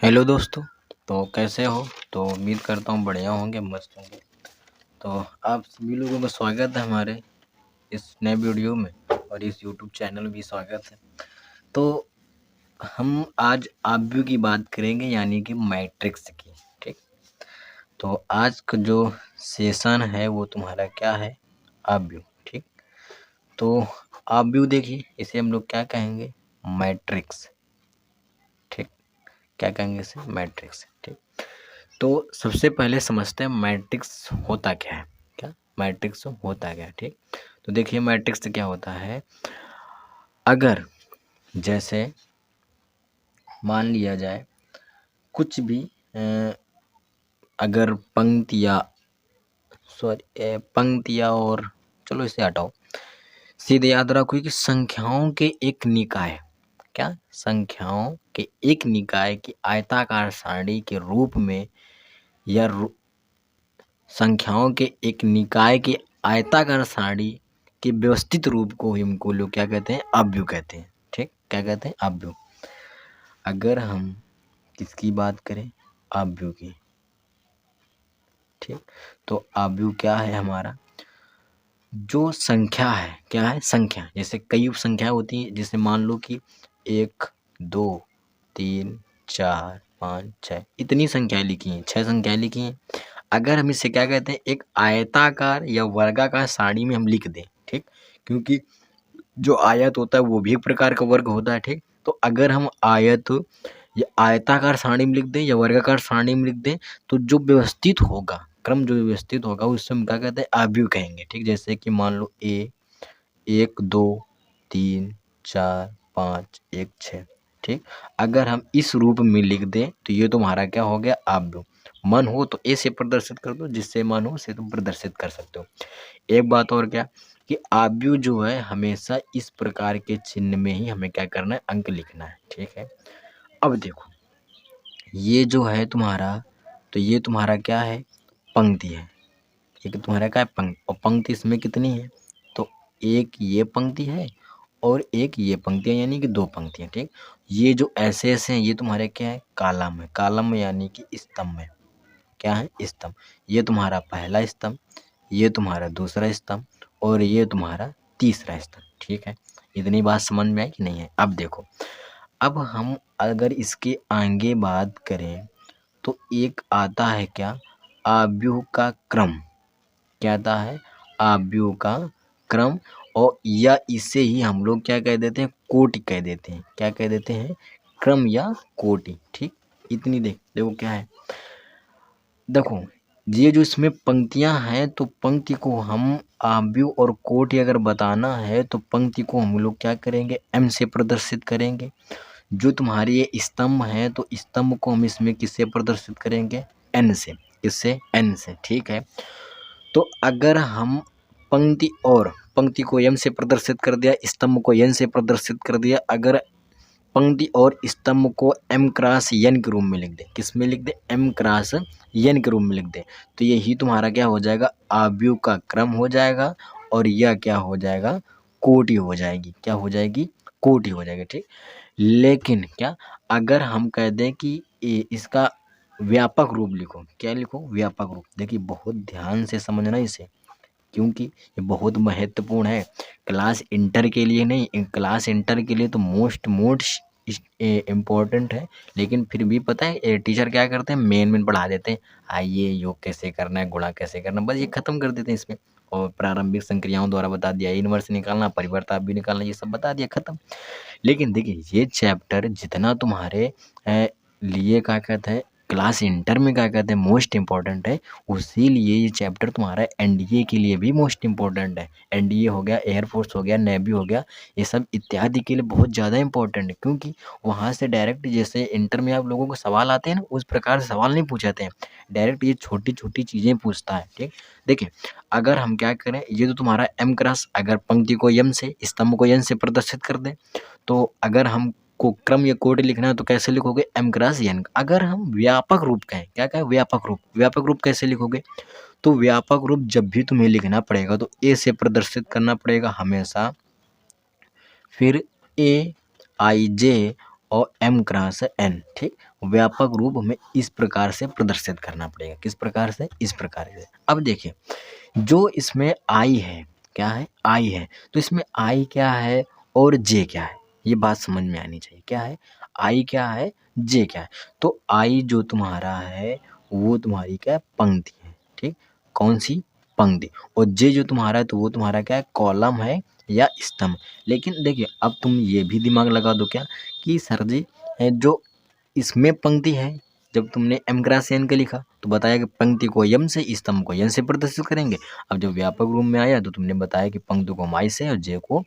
Hello दोस्तों। तो कैसे हो? तो उम्मीद करता हूँ बढ़िया होंगे, मस्त होंगे। तो आप सभी लोगों का स्वागत है हमारे इस नए वीडियो में, और इस यूट्यूब चैनल में भी स्वागत है। तो हम आज आव्यूह की बात करेंगे, यानी कि मैट्रिक्स की। ठीक, तो आज का जो सेशन है वो तुम्हारा क्या है? आव्यूह। ठीक, तो आव्यूह देखिए, इसे हम लोग क्या कहेंगे? मैट्रिक्स। ठीक, क्या कहेंगे इसे? मैट्रिक्स। ठीक, तो सबसे पहले समझते हैं मैट्रिक्स होता क्या है। क्या मैट्रिक्स होता क्या है? ठीक, तो देखिए मैट्रिक्स क्या होता है। अगर जैसे मान लिया जाए कुछ भी अगर पंक्तियाँ और चलो इसे हटाओ, सीधे याद रखो कि संख्याओं के एक निकाय, क्या संख्याओं के एक निकाय की आयताकार सारणी के रूप में या संख्याओं के एक निकाय की आयताकार सारणी के व्यवस्थित रूप को ही हमको लोग क्या कहते हैं? आव्यूह कहते हैं। ठीक, क्या कहते हैं? आव्यूह। अगर हम किसकी बात करें? आव्यूह की। ठीक, तो आव्यूह क्या है हमारा? जो संख्या है, क्या है? संख्या। जैसे कई संख्या होती है, जैसे मान लो कि 1 2 3 4 5 6 इतनी संख्याएं लिखी हैं, 6 संख्याएं लिखी हैं। अगर हम इसे क्या कहते हैं? एक आयताकार या वर्गाकार सारणी में हम लिख दें। ठीक, क्योंकि जो आयत होता है वो भी एक प्रकार का वर्ग होता है। ठीक, तो अगर हम आयत या आयताकार सारणी में लिख दें या वर्गाकार सारणी में लिख दें, तो जो व्यवस्थित होगा, क्रम जो व्यवस्थित होगा, उससे हम क्या कहते हैं? आव्यूह कहेंगे। ठीक, जैसे कि मान लो 1 2 3 4 5 1 6। ठीक, अगर हम इस रूप में लिख दें तो ये तुम्हारा क्या हो गया? आव्यूह। मन हो तो ए से प्रदर्शित कर दो, जिससे मन हो से तुम प्रदर्शित कर सकते हो। एक बात और क्या, कि आव्यूह जो है हमेशा इस प्रकार के चिन्ह में ही हमें क्या करना है? अंक लिखना है। ठीक है, अब देखो ये जो है तुम्हारा, तो ये तुम्हारा क्या है? पंक्ति है। ये तुम्हारा क्या है? पंक्ति। और पंक्ति इसमें कितनी है? तो एक ये पंक्ति है और एक ये पंक्ति है, यानी कि 2 पंक्तियां। ठीक, ये जो ऐसे ऐसे हैं ये तुम्हारे क्या है? कॉलम है। कॉलम यानी कि स्तंभ है। क्या है? स्तंभ। ये तुम्हारा पहला स्तंभ, ये तुम्हारा दूसरा स्तंभ और ये तुम्हारा तीसरा स्तंभ। ठीक है, इतनी बात समझ में आई कि नहीं है? अब देखो, अब हम अगर इसके आगे बात करें तो एक आता है क्या? आव्यूह का क्रम। क्या आता है? आव्यूह का क्रम। और या इसे ही हम लोग क्या कह देते हैं? कोटि कह देते हैं। क्या कह देते हैं? क्रम या कोटि। ठीक, इतनी देखो क्या है। देखो ये जो इसमें पंक्तियां हैं, तो पंक्ति को हम आव्यूह और कोटि अगर बताना है तो पंक्ति को हम लोग क्या करेंगे? एम से प्रदर्शित करेंगे। जो तुम्हारी ये स्तंभ है, तो स्तंभ को हम इसमें किससे प्रदर्शित करेंगे? एन से। किससे? एन से। ठीक है, तो अगर हम पंक्ति को एम से प्रदर्शित कर दिया, स्तंभ को एन से प्रदर्शित कर दिया, अगर पंक्ति और स्तंभ को एम क्रॉस एन के रूप में लिख दे, किस में लिख दे? एम क्रॉस एन के रूप में लिख दे, तो यही तुम्हारा क्या हो जाएगा? आव्यूह का क्रम हो जाएगा। और यह क्या हो जाएगा? कोटि हो जाएगी। क्या हो जाएगी? कोटि हो जाएगी। ठीक, लेकिन क्या अगर हम कह दें कि इसका व्यापक रूप लिखो? क्या लिखो? व्यापक रूप। देखिए बहुत ध्यान से समझना इसे, क्योंकि ये बहुत महत्वपूर्ण है। क्लास इंटर के लिए नहीं, क्लास इंटर के लिए तो मोस्ट इम्पोर्टेंट है, लेकिन फिर भी पता है टीचर क्या करते हैं? मेन पढ़ा देते हैं। आइए योग कैसे करना है, गुणा कैसे करना, बस ये खत्म कर देते हैं इसमें। और प्रारंभिक संक्रियाओं द्वारा बता दिया, इनवर्स निकालना, परिवर्त भी निकालना, ये सब बता दिया, खत्म। लेकिन देखिए ये चैप्टर जितना तुम्हारे लिए क्या कहते हैं? क्लास इंटर में क्या कहते हैं? मोस्ट इम्पॉर्टेंट है, उसी लिए ये चैप्टर तुम्हारा एनडीए के लिए भी मोस्ट इम्पॉर्टेंट है। एनडीए हो गया, एयरफोर्स हो गया, नेवी हो गया, ये सब इत्यादि के लिए बहुत ज़्यादा इंपॉर्टेंट है, क्योंकि वहाँ से डायरेक्ट जैसे इंटर में आप लोगों को सवाल आते हैं ना, उस प्रकार से सवाल नहीं पूछाते हैं, डायरेक्ट ये छोटी छोटी चीज़ें पूछता है। ठीक, देखिए अगर हम क्या करें, ये तो तुम्हारा एम क्रॉस, अगर पंक्ति को एम से, स्तंभ को एन से प्रदर्शित कर दें, तो अगर हमको क्रम या कोटि लिखना है तो कैसे लिखोगे? M cross n. अगर हम व्यापक रूप कहें, क्या कहें? व्यापक रूप। व्यापक रूप कैसे लिखोगे? तो व्यापक रूप जब भी तुम्हें लिखना पड़ेगा तो ए से प्रदर्शित करना पड़ेगा हमेशा, फिर ए आई जे और m क्रॉस n, ठीक। व्यापक रूप हमें इस प्रकार से प्रदर्शित करना पड़ेगा। किस प्रकार से? इस प्रकार से। अब देखिए जो इसमें I है, क्या है? I है, तो इसमें I क्या है और J क्या है, ये बात समझ में आनी चाहिए। क्या है? I क्या है, J क्या है। तो I जो तुम्हारा है वो तुम्हारी क्या है? पंक्ति है, ठीक। कौन सी? पंक्ति। और J जो तुम्हारा है तो वो तुम्हारा क्या है? कॉलम है या स्तंभ। लेकिन देखिए अब तुम ये भी दिमाग लगा दो क्या कि सर जी जो इसमें पंक्ति है, जब तुमने m क्रॉस n के लिखा तो बताया कि पंक्ति को m से, स्तंभ को n से प्रदर्शित करेंगे। अब जब व्यापक रूप में आया तो तुमने बताया कि पंक्ति को हम I से और j को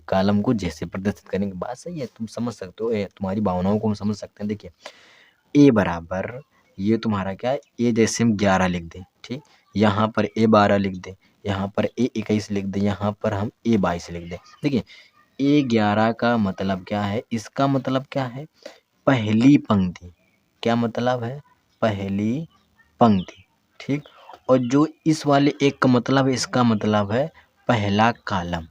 कॉलम को j से प्रदर्शित करेंगे। बात सही है, तुम समझ सकते हो, तुम्हारी भावनाओं को हम समझ सकते हैं। देखिए a बराबर ये तुम्हारा क्या है? a जैसे हम 11 लिख दें, ठीक। यहाँ पर a 12 लिख दें, यहाँ पर a 21 लिख दें, यहाँ पर हम a 22 लिख दें। देखिए a 11 का मतलब क्या है? इसका मतलब क्या है? पहली पंक्ति। क्या मतलब है? पहली पंक्ति, ठीक। और जो इस वाले एक का मतलब है, इसका मतलब है पहला कॉलम।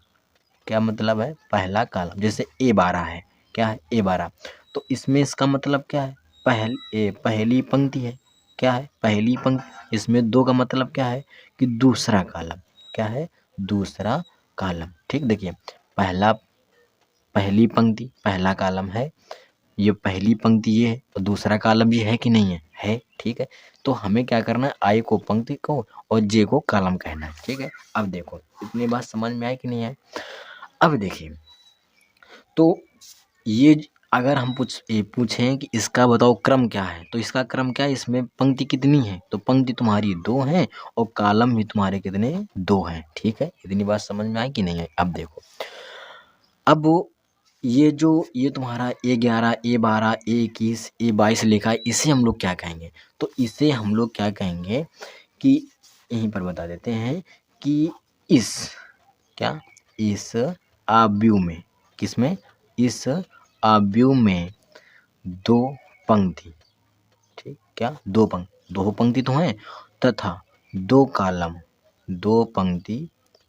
क्या मतलब है? पहला कॉलम। जैसे A12 है, क्या है? A12, तो इसमें इसका मतलब क्या है? पहली पंक्ति है। क्या है? पहली पंक्ति। इसमें 2 का मतलब क्या है? कि दूसरा कॉलम। क्या है? दूसरा कॉलम, ठीक। देखिए पहली पंक्ति, पहला कॉलम है, ये पहली पंक्ति ये है और दूसरा कॉलम ये है कि नहीं है? है, ठीक है। तो हमें क्या करना है? I को पंक्ति को और J को कॉलम कहना है, ठीक है। अब देखो इतनी बात समझ में आई कि नहीं आई? अब देखिए तो ये अगर हम पूछें कि इसका बताओ क्रम क्या है, तो इसका क्रम क्या है? इसमें पंक्ति कितनी है? तो पंक्ति तुम्हारी 2 है और कॉलम भी तुम्हारे कितने? 2 हैं, ठीक है। इतनी बात समझ में आई कि नहीं आई? अब देखो अब ये तुम्हारा A11, A12, A21, A22 लिखा है, इसे हम लोग क्या कहेंगे? तो इसे हम लोग क्या कहेंगे कि यहीं पर बता देते हैं कि इस आव्यूह में, किसमें? इस आव्यूह में 2 पंक्ति, ठीक। क्या? 2 पंक्ति तो हैं तथा 2 कॉलम, 2 पंक्ति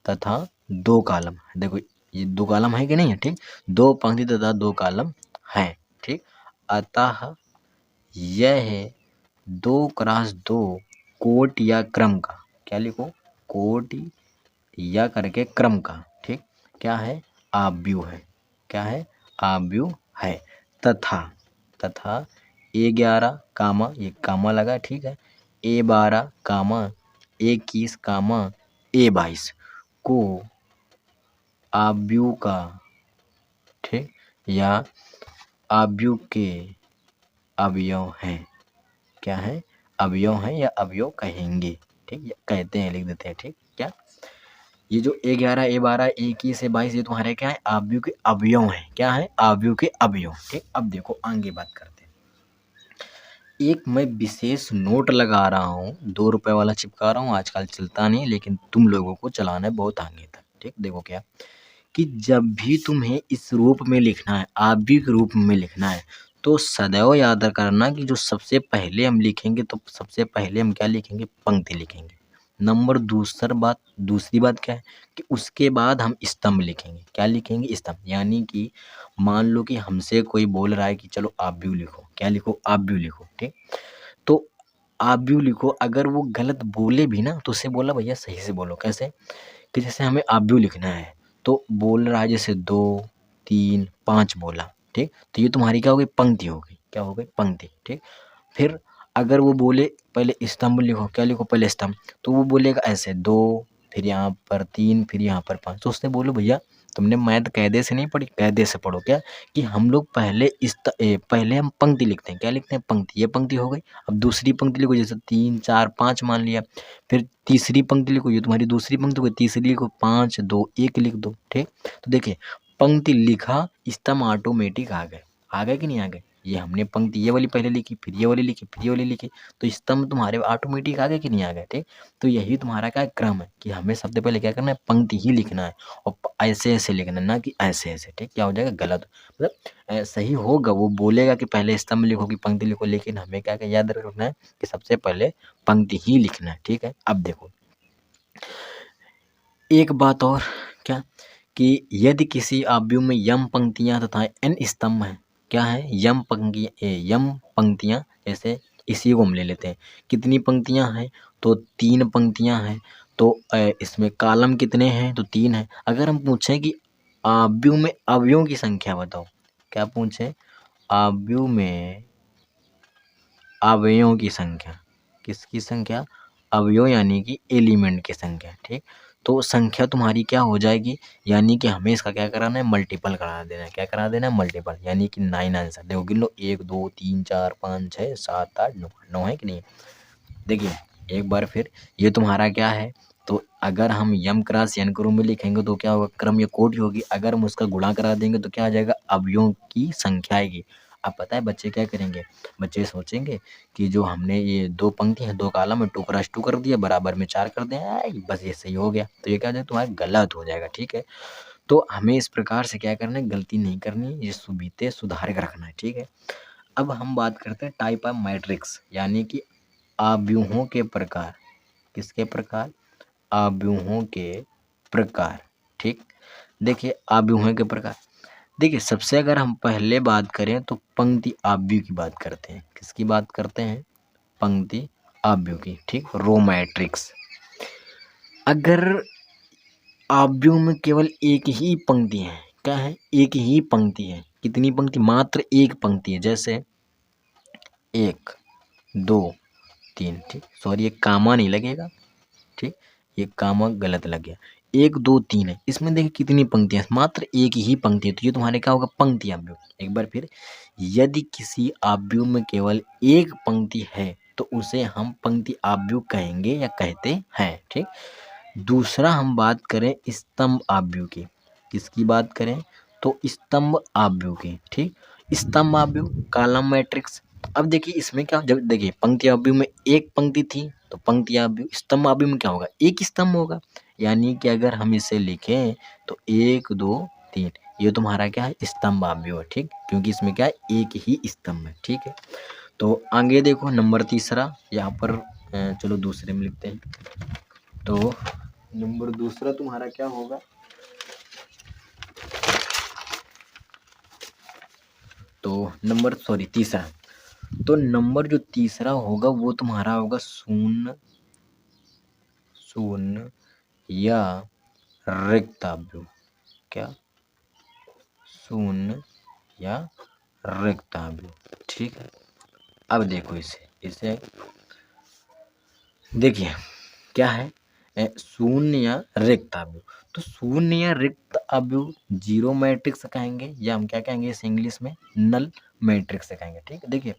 तथा 2 कॉलम। देखो ये 2 कॉलम है कि नहीं है, ठीक। 2 पंक्ति तथा 2 कॉलम है, ठीक। अतः यह 2 क्रॉस 2 कोट या क्रम का, क्या लिखो? कोट या करके क्रम का, ठीक। क्या है? आव्यूह है। क्या है? आव्यूह है। तथा A11 कामा, ये कामा लगा, ठीक है। A12 कामा, A21 कामा, A22 को आव्यूह का, ठीक, या आव्यूह के अवयव हैं। क्या है? अवयव हैं या अवयव कहेंगे, ठीक। या कहते हैं, लिख देते हैं, ठीक। क्या? ये जो A11, A12, A21, A22 ये तुम्हारे क्या है? आव्यूह के अवयव हैं। क्या है? आव्यूह के अवयव, ठीक। अब देखो आगे बात करते हैं। एक मैं विशेष नोट लगा रहा हूँ, 2 रुपए वाला चिपका रहा हूँ, आजकल चलता नहीं लेकिन तुम लोगों को चलाना है बहुत आगे तक, ठीक। देखो क्या कि जब भी तुम्हें इस रूप में लिखना है, आव्यूह के रूप में लिखना है, तो सदैव याद करना कि जो सबसे पहले हम लिखेंगे तो सबसे पहले हम क्या लिखेंगे? पंक्ति लिखेंगे। नंबर दूसरी बात क्या है कि उसके बाद हम स्तंभ लिखेंगे। क्या लिखेंगे? स्तंभ। यानी कि मान लो कि हमसे कोई बोल रहा है कि चलो आव्यूह लिखो। क्या लिखो? आव्यूह लिखो, ठीक। तो आव्यूह लिखो, अगर वो गलत बोले भी ना तो उसे बोला भैया सही से बोलो। कैसे? कि जैसे हमें आव्यूह लिखना है तो बोल रहा है जैसे 2, 3, 5 बोला, ठीक। तो ये तुम्हारी क्या हो गई? पंक्ति हो गई। क्या हो गई? पंक्ति, ठीक। फिर अगर वो बोले पहले स्तंभ लिखो, क्या लिखो? पहले स्तंभ, तो वो बोलेगा ऐसे 2, फिर यहाँ पर 3, फिर यहाँ पर 5। तो उसने बोलो भैया तुमने मैथ कायदे से नहीं पढ़ी, कायदे से पढ़ो। क्या कि हम लोग पहले हम पंक्ति लिखते हैं। क्या लिखते हैं? पंक्ति। ये पंक्ति हो गई। अब दूसरी पंक्ति लिखो, जैसे 3, 4, 5 मान लिया। फिर तीसरी पंक्ति लिखो, ये तुम्हारी दूसरी पंक्ति हो गई। तीसरी लिखो 5, 2, 1 लिख दो, ठीक। तो देखिए पंक्ति लिखा, स्तंभ ऑटोमेटिक आ गए कि नहीं आ गए? ये हमने पंक्ति ये वाली पहले लिखी, फिर ये वाली लिखी, फिर ये वाली लिखी, तो स्तंभ तुम्हारे ऑटोमेटिक आ गए कि नहीं आ गए, ठीक। तो यही तुम्हारा क्या क्रम है कि हमें सबसे पहले क्या करना है? पंक्ति ही लिखना है और ऐसे ऐसे लिखना है, ना कि ऐसे ऐसे, ठीक। क्या हो जाएगा? गलत। मतलब सही होगा, वो बोलेगा कि पहले स्तंभ लिखो कि पंक्ति लिखो, लेकिन हमें क्या क्या याद रखना है कि सबसे पहले पंक्ति ही लिखना है, ठीक है। अब देखो एक बात और, क्या कि यदि किसी आव्यूह में m पंक्तियां तथा n स्तंभ हैं क्या है, यम पंक्तियाँ। जैसे इसी को हम ले लेते हैं, कितनी पंक्तियाँ हैं, तो 3 पंक्तियाँ हैं। तो इसमें कॉलम कितने हैं, तो 3 हैं। अगर हम पूछें कि आव्यूह में अवयवों की संख्या बताओ, क्या पूछें, आव्यूह में अवयवों की संख्या, किसकी संख्या, अवयव यानी कि एलिमेंट की संख्या, ठीक। तो संख्या तुम्हारी क्या हो जाएगी, यानी कि हमें इसका क्या कराना है, मल्टीपल करा देना है। क्या करा देना है, मल्टीपल, यानी कि 9 आंसर। देखो गिन लो, 1 2 3 4 5 6 7 8 9, 9 है कि नहीं। देखिए एक बार फिर, ये तुम्हारा क्या है, तो अगर हम यम क्रॉस एन के रूप में लिखेंगे तो क्या होगा, क्रम या कोटि होगी। अगर हम उसका गुणा करा देंगे तो क्या आ जाएगा, अवयवों की संख्या आएगी। अब पता है बच्चे क्या करेंगे, बच्चे सोचेंगे कि जो हमने ये 2 पंक्ति है, 2 कॉलम में 2 क्रॉस 2 कर दिया, बराबर में 4 कर दिया, बस ये सही हो गया। तो ये क्या हो जाएगा, तुम्हारा गलत हो जाएगा, ठीक है। तो हमें इस प्रकार से क्या करना है, गलती नहीं करनी है, ये सुविधे सुधार के रखना है, ठीक है। अब हम बात करते हैं टाइप ऑफ मैट्रिक्स, यानी कि आव्यूहों के प्रकार। किसके प्रकार, आव्यूहों के प्रकार, ठीक। देखिए आव्यूहों के प्रकार, देखिए सबसे अगर हम पहले बात करें तो पंक्ति आव्यूह की बात करते हैं। किसकी बात करते हैं, पंक्ति आव्यूह की, ठीक। रो मैट्रिक्स, अगर आव्यूह में केवल एक ही पंक्ति है, क्या है, एक ही पंक्ति है, कितनी पंक्ति, मात्र एक पंक्ति है। जैसे 1 2 3, ठीक, सॉरी ये कामा नहीं लगेगा, ठीक, ये कामा गलत लग गया। 1 2 3 है, इसमें देखिए कितनी पंक्तियां, मात्र एक ही पंक्ति है, तो ये तुम्हारे क्या होगा, पंक्ति आव्यूह। एक बार फिर, यदि किसी आव्यूह में केवल एक पंक्ति है तो उसे हम पंक्ति आव्यूह कहेंगे या कहते हैं, ठीक। दूसरा हम बात करें स्तंभ आव्यूह की, किसकी बात करें, तो स्तंभ आव्यूह की, ठीक। स्तंभ आव्यूह, कॉलम मैट्रिक्स। अब देखिए इसमें क्या, जब देखिए पंक्ति आव्यूह में एक पंक्ति थी तो पंक्ति आव्यूह, स्तंभ आव्यूह में क्या होगा, एक स्तंभ होगा। यानी कि अगर हम इसे लिखें तो 1 2 3, ये तुम्हारा क्या है, स्तंभ आव्यूह है, ठीक, क्योंकि इसमें क्या है, एक ही स्तंभ है, ठीक है। तो आगे देखो नंबर तीसरा, यहाँ पर चलो दूसरे में लिखते हैं। तो नंबर दूसरा तुम्हारा क्या होगा, तो नंबर सॉरी तीसरा, तो नंबर जो तीसरा होगा वो तुम्हारा होगा शून्य, शून्य या रिक्त आव्यूह। क्या, शून्य या रिक्त आव्यूह, ठीक है। अब देखो इसे देखिए क्या है, शून्य या रिक्त आव्यूह। तो शून्य या रिक्त आव्यूह जीरो मैट्रिक्स कहेंगे, या हम क्या कहेंगे इसे इंग्लिश में, नल मैट्रिक्स कहेंगे, ठीक है। देखिए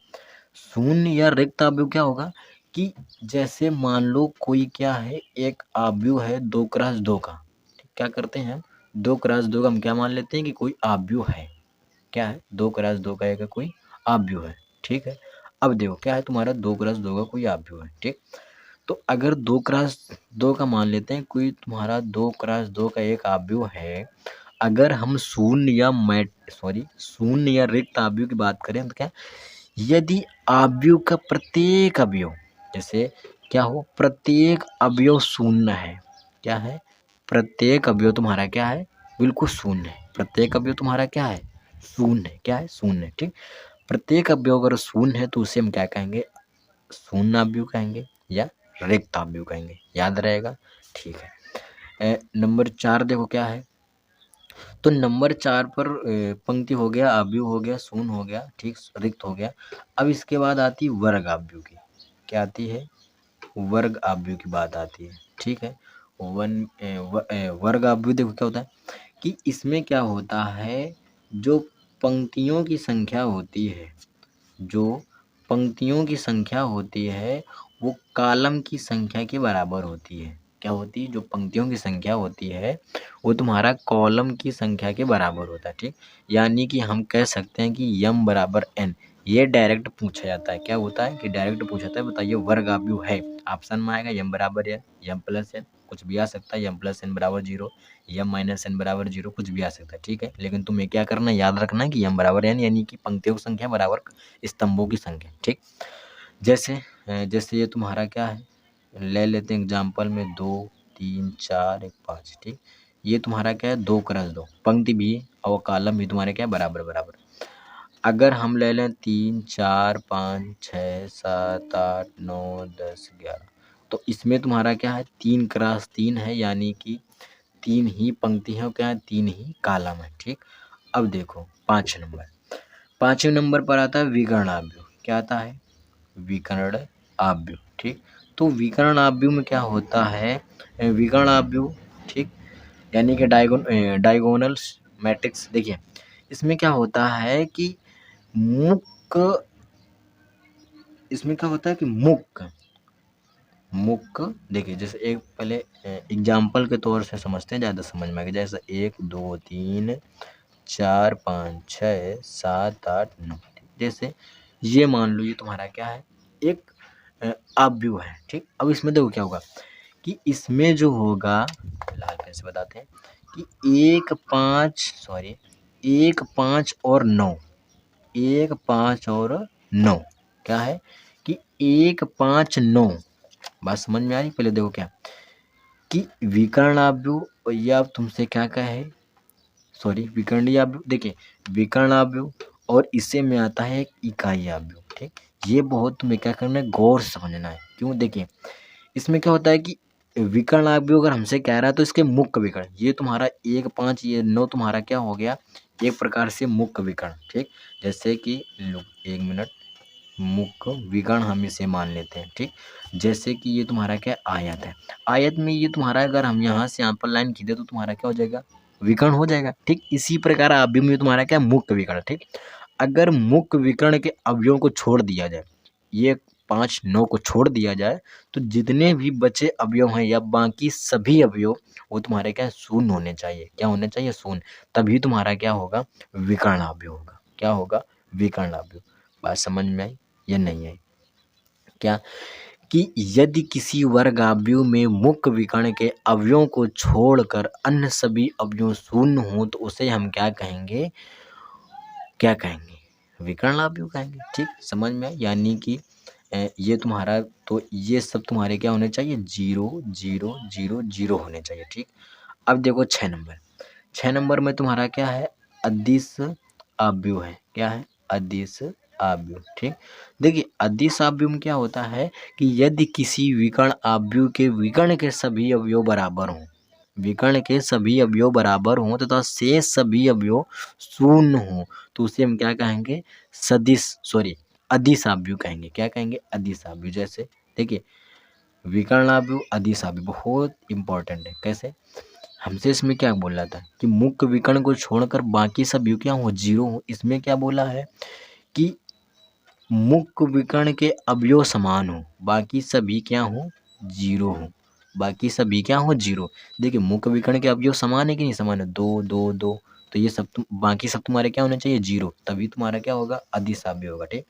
शून्य या रिक्त आव्यूह क्या होगा, कि जैसे मान लो कोई क्या है, एक आव्यूह है 2 क्रॉस 2 का, ठीक, क्या करते हैं हम, 2 क्रॉस 2 का हम क्या मान लेते हैं कि कोई आव्यूह है, क्या है, 2 क्रॉस 2 का एक कोई आव्यूह है, ठीक है। अब देखो क्या है, तुम्हारा 2 क्रॉस 2 का कोई आव्यूह है, ठीक। तो अगर 2 क्रॉस 2 का मान लेते हैं, कोई तुम्हारा 2 क्रॉस 2 का एक आव्यूह है, अगर हम शून्य या रिक्त आव्यूह की बात करें तो क्या, यदि आव्यूह का प्रत्येक अवयव, जैसे क्या हो, प्रत्येक अवयव शून्य है, क्या है, प्रत्येक अवयव तुम्हारा क्या है, बिल्कुल शून्य है। प्रत्येक अवयव तुम्हारा क्या है, शून्य है, क्या है, शून्य है, ठीक। प्रत्येक अवयव अगर शून्य है तो उसे हम क्या कहेंगे, शून्य आव्यूह कहेंगे या रिक्त आव्यूह कहेंगे, याद रहेगा, ठीक है। नंबर 4 देखो क्या है, तो नंबर 4 पर पंक्ति हो गया, आव्यूह हो गया, शून्य हो गया, ठीक, रिक्त हो गया। अब इसके बाद आती है वर्ग आव्यूह की, क्या आती है, वर्ग आव्यूह की बात आती है, ठीक है। वर्ग आव्यूह देखो क्या होता है, कि इसमें क्या होता है, जो पंक्तियों की संख्या होती है, जो पंक्तियों की संख्या होती है वो कॉलम की संख्या के बराबर होती है। क्या होती है, जो पंक्तियों की संख्या होती है वो तुम्हारा कॉलम की संख्या के बराबर होता है, ठीक। यानी कि हम कह सकते हैं कि यम बराबर एन, ये डायरेक्ट पूछा जाता है, क्या होता है कि डायरेक्ट पूछा जाता है, बताइए वर्ग आव्यूह है, ऑप्शन में आएगा यम बराबर एन, यम प्लस एन, कुछ भी आ सकता है, यम प्लस एन बराबर 0, यम माइनस एन बराबर 0, कुछ भी आ सकता है, ठीक है। लेकिन तुम्हें क्या करना है, याद रखना है कि यम बराबर एन, यानी कि पंक्तियों की संख्या बराबर स्तंभों की संख्या, ठीक। जैसे ये तुम्हारा क्या है, ले लेते हैं एग्जाम्पल में 2 3 4 1 5, ठीक। ये तुम्हारा क्या है, 2 क्रॉस 2 पंक्ति भी और कॉलम भी तुम्हारे क्या है, बराबर बराबर। अगर हम ले लें 3 4 5 6 7 8 9 10 11, तो इसमें तुम्हारा क्या है 3 क्रॉस 3 है, यानी कि 3 ही पंक्ति है और क्या है 3 ही कॉलम है। ठीक, अब देखो 5वें नंबर पर आता है विकर्ण आव्यूह। क्या आता है? विकर्ण आव्यूह। ठीक, तो विकर्ण आव्यूह में क्या होता है? विकर्ण आव्यूह, ठीक, यानी कि डायगोनल मैट्रिक्स। देखिए इसमें क्या होता है कि मुख्य, इसमें क्या होता है कि मुख्य देखिए, जैसे एक पहले एग्जाम्पल के तौर से समझते हैं, ज़्यादा समझ में आएगा। जैसे 1 2 3 4 5 6 7 8 9। जैसे ये मान लो ये तुम्हारा क्या है, एक आव्यूह है। ठीक, अब इसमें देखो क्या होगा कि इसमें जो होगा, लाल पेन से बताते हैं कि 1 5 और 9, 1 5 और 9 क्या है कि 1 5 9। बात समझ में आ रही? पहले देखो क्या कि विकर्ण आव्यूह, या अब तुमसे क्या कहे, सॉरी विकर्णीय आव्यूह। देखिए विकर्ण आव्यूह और इससे में आता है एक इकाई आव्यूह। ठीक, ये बहुत तुम्हें क्या करना है, गौर से समझना है। क्यों? देखिए इसमें क्या होता है कि विकर्ण आव्यूह अगर हमसे कह रहा है तो इसके मुख्य विकर्ण, ये तुम्हारा 1 5 ये 9 तुम्हारा क्या हो गया, एक प्रकार से मुख्य विकर्ण। ठीक, जैसे कि लो 1 मिनट, मुख्य विकर्ण हम इसे मान लेते हैं। ठीक, जैसे कि ये तुम्हारा क्या आयत है, आयत में ये तुम्हारा अगर हम यहाँ से यहाँ पर लाइन खींचे तो तुम्हारा क्या हो जाएगा, विकर्ण हो जाएगा। ठीक, इसी प्रकार आव्यूह में तुम्हारा क्या मुख्य विकर्ण। ठीक, अगर मुख्य विकर्ण के अवयवों को छोड़ दिया जाए, ये 5 9 को छोड़ दिया जाए, तो जितने भी बचे अवयव हैं या बाकी सभी अवयव वो तुम्हारे क्या शून्य होने चाहिए। क्या होने चाहिए? शून्य। तभी तुम्हारा क्या होगा, विकर्ण आव्यूह होगा। क्या होगा? विकर्ण आव्यूह। बात समझ में आई या नहीं आई? क्या कि यदि किसी वर्ग आव्यूह में मुख्य विकर्ण के अवयवों को छोड़कर अन्य सभी अवयव शून्य हो तो उसे हम क्या कहेंगे, क्या कहेंगे, विकर्ण आव्यूह कहेंगे। ठीक, समझ में आया? यानी कि ये तुम्हारा, तो ये सब तुम्हारे क्या होने चाहिए, 0 0 0 0 होने चाहिए। ठीक, अब देखो 6 नंबर में तुम्हारा क्या है, अदिश आव्यूह है। क्या है? अदिश आव्यूह। ठीक, देखिए अदिश आव्यूह में क्या होता है कि यदि किसी विकर्ण आव्यूह के विकर्ण के सभी अवयव बराबर हों, विकर्ण के सभी अवयव बराबर हों तथा शेष सभी अवयव शून्य हों तो उसे हम क्या कहेंगे, अदिश आव्यूह कहेंगे। क्या कहेंगे? अदिश आव्यूह। जैसे देखिए विकर्ण आव्यूह, अदिश आव्यूह बहुत इंपॉर्टेंट है। कैसे? हमसे इसमें क्या बोला था कि मुख्य विकर्ण को छोड़कर बाकी सब क्या हो, 0 हो। इसमें क्या बोला है कि मुख्य विकर्ण के अवयव समान हो, बाकी सभी क्या हो, 0 हो। बाकी सभी क्या हो, 0। देखिए मुख्य विकर्ण के अवयव समान है कि नहीं समान है, 2 2 2, तो ये सब बाकी सब तुम्हारे क्या होने चाहिए, 0, तभी तुम्हारा क्या होगा, अदिश आव्यूह होगा। ठीक,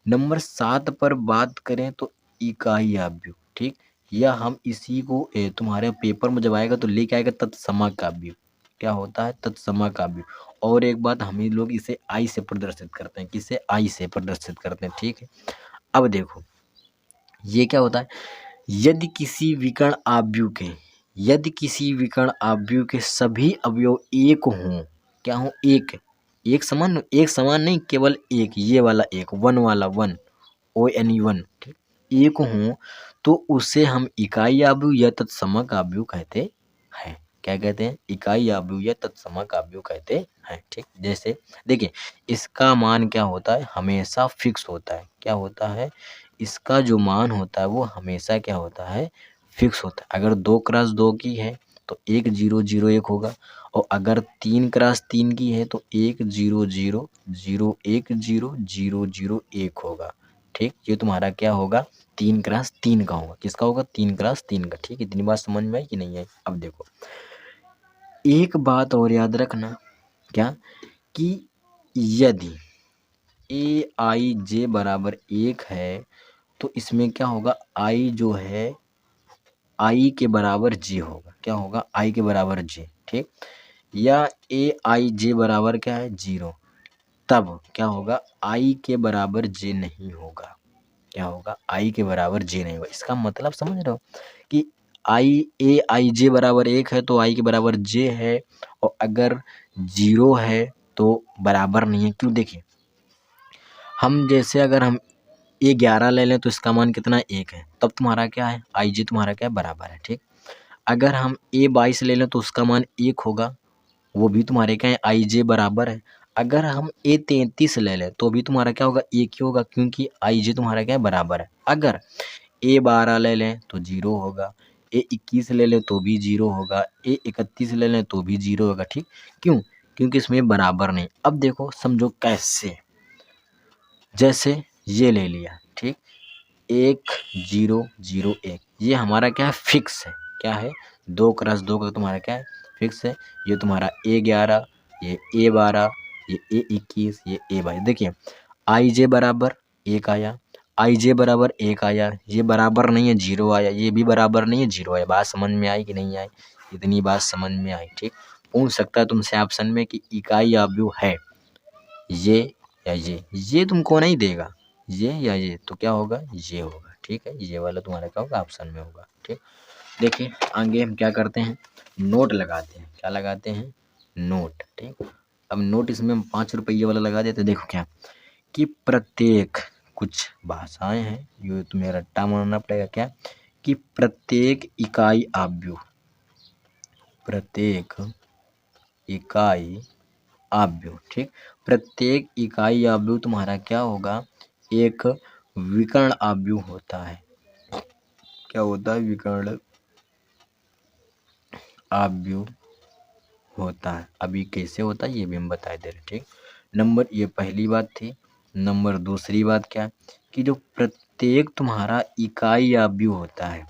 नंबर 7 पर बात करें तो इकाई आव्यूह। ठीक, या हम इसी को तुम्हारे पेपर में जब आएगा तो लेके आएगा तत्समक आव्यूह। क्या होता है? तत्समक आव्यूह। और एक बात, हम ही लोग इसे आई से प्रदर्शित करते हैं। किसे? आई से प्रदर्शित करते हैं। ठीक है, अब देखो ये क्या होता है, यदि किसी विकर्ण आव्यूह के, यदि किसी विकर्ण आव्यूह के सभी अवयव एक हों, क्या हो, एक समान, एक समान नहीं, केवल एक, ये वाला एक, वन वाला वन, ONE1, ठीक, एक हों तो उसे हम इकाई आव्यूह या तत्समक आव्यूह कहते हैं। क्या कहते हैं? इकाई आव्यूह या तत्समक आव्यूह कहते हैं। ठीक, जैसे देखिए इसका मान क्या होता है, हमेशा फिक्स होता है। क्या होता है? इसका जो मान होता है वो हमेशा क्या होता है, फिक्स होता है। अगर 2 क्रॉस 2 की है तो 1 0 0 1 होगा, और अगर 3 क्रॉस 3 की है तो 1 0 0 0 1 0 0 0 1 होगा। ठीक, ये तुम्हारा क्या होगा, 3 क्रॉस 3 का होगा। किसका होगा? 3 क्रॉस 3 का। ठीक, इतनी बात समझ में आई कि नहीं आई? अब देखो एक बात और याद रखना, क्या कि यदि AIJ बराबर 1 है तो इसमें क्या होगा, I जो है I के बराबर J होगा। क्या होगा? I के बराबर J। ठीक, या AIJ बराबर क्या है, 0, तब क्या होगा, I के बराबर J नहीं होगा। क्या होगा? I के बराबर J नहीं होगा। इसका मतलब समझ रहे हो कि AIJ बराबर 1 है तो I के बराबर J है, और अगर 0 है तो बराबर नहीं है। क्यों? देखिए हम जैसे अगर हम ए 11 ले लें तो इसका मान कितना 1 है, तब तुम्हारा क्या है आई जे तुम्हारा क्या है बराबर है। ठीक, अगर हम ए 22 ले लें तो उसका मान 1 होगा, वो भी तुम्हारे क्या है आई जे बराबर है। अगर हम ए 33 ले लें तो भी तुम्हारा क्या होगा 1 ही होगा, क्योंकि आई जे तुम्हारा क्या है बराबर है। अगर ए 12 ले लें तो 0 होगा, ए 21 ले लें तो भी 0 होगा, ए 31 ले लें तो भी 0 होगा। ठीक, क्यों? क्योंकि इसमें बराबर नहीं। अब देखो समझो कैसे, जैसे ये ले लिया, ठीक, 1 0 0 1, ये हमारा क्या है फिक्स है। क्या है 2 क्रॉस 2 का तुम्हारा क्या है फिक्स है। ये तुम्हारा ए 11, ये ए 12, ये ए 21, ये ए 22। देखिए आई जे बराबर 1 आया, आई जे बराबर 1 आया, ये बराबर नहीं है 0 आया, ये भी बराबर नहीं है 0 आया। बात समझ में आई कि नहीं आई? इतनी बात समझ में आई। ठीक, पूछ सकता है तुमसे ऑप्शन में कि इकाई अवयव है ये या ये तुमको नहीं देगा, ये या ये, तो क्या होगा ये होगा। ठीक है, ये वाला तुम्हारा क्या होगा ऑप्शन में होगा। ठीक, देखिए आगे हम क्या करते हैं, नोट लगाते हैं। क्या लगाते हैं? नोट। ठीक, अब नोट इसमें हम 5 रुपये वाला लगा देते हैं। देखो क्या कि प्रत्येक, कुछ भाषाएं हैं ये तुम्हें रट्टा मारना पड़ेगा। क्या कि प्रत्येक इकाई अवयव, प्रत्येक इकाई अवयव, ठीक, प्रत्येक इकाई अवयव तुम्हारा क्या होगा एक विकर्ण अवयव होता है। क्या होता है? विकर्ण अवयव होता है। अभी कैसे होता है ये भी हम बता दे रहे। ठीक, नंबर, ये पहली बात थी। नंबर दूसरी बात क्या कि जो प्रत्येक तुम्हारा इकाई अवयव होता है,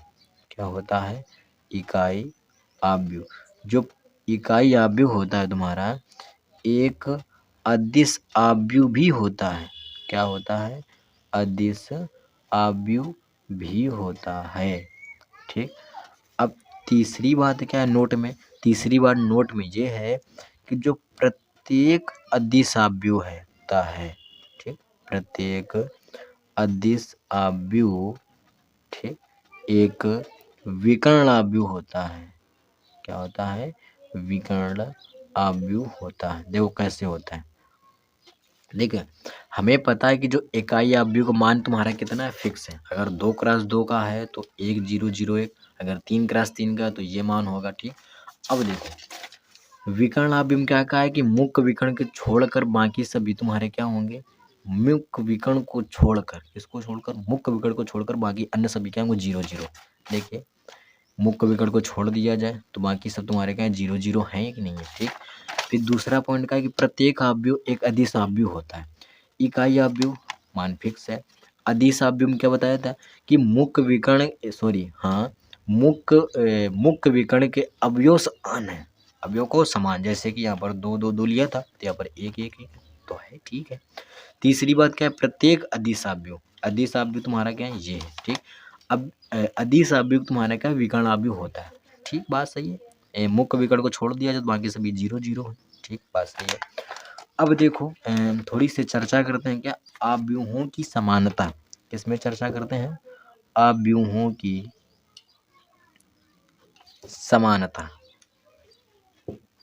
क्या होता है इकाई अवयव, जो इकाई अवयव होता है तुम्हारा एक अदिश अवयव भी होता है। क्या होता है? अदिश अवयव भी होता है। ठीक, अब तीसरी बात क्या है नोट में? तीसरी बात नोट में ये है कि जो प्रत्येक अदिश अवयव है होता है, ठीक, प्रत्येक अदिश अवयव, ठीक, एक विकर्ण अवयव होता है। क्या होता है? विकर्ण अवयव होता है। देखो कैसे होता है। देखिए हमें पता है कि जो इकाई अवयव का मान तुम्हारा कितना है फिक्स है। अगर 2 क्रॉस 2 का है तो 1 0 0 1, अगर 3 क्रॉस 3 का है तो ये मान होगा। ठीक, अब देखो विकर्ण अवयव में क्या कहा है कि मुख्य विकर्ण के छोड़कर बाकी सभी तुम्हारे क्या होंगे, मुख्य विकर्ण को छोड़कर, इसको छोड़कर, मुख्य विकर्ण को छोड़कर बाकी अन्य सभी क्या होंगे 0 0। देखिए मुख्य विकर्ण को छोड़ दिया जाए तो बाकी सब तुम्हारे क्या है 0 0 है कि नहीं है। ठीक, फिर दूसरा पॉइंट का है कि प्रत्येक अवयव एक अदिश अवयव होता है। इकाई अवयव मान फिक्स है। अदिश अवयव में क्या बताया था कि मुख्य विकर्ण मुख्य विकर्ण के अवयव समान है, अवयव को समान। जैसे कि यहाँ पर 2 2 2 लिया था तो यहाँ पर 1 1 1 तो है। ठीक है, तीसरी बात क्या है प्रत्येक अदिश अवयव, अदिश अवयव तुम्हारा क्या है ये है। ठीक, अब अदिश अवयव तुम्हारा क्या विकर्ण अवयव होता है। ठीक, बात सही है। मुख्य विकर्ण को छोड़ दिया जाए तो बाकी सभी 0 0 है। ठीक, बात सही है। अब देखो थोड़ी सी चर्चा करते हैं क्या अवयवों की समानता, किसमें चर्चा करते हैं अवयवों की समानता,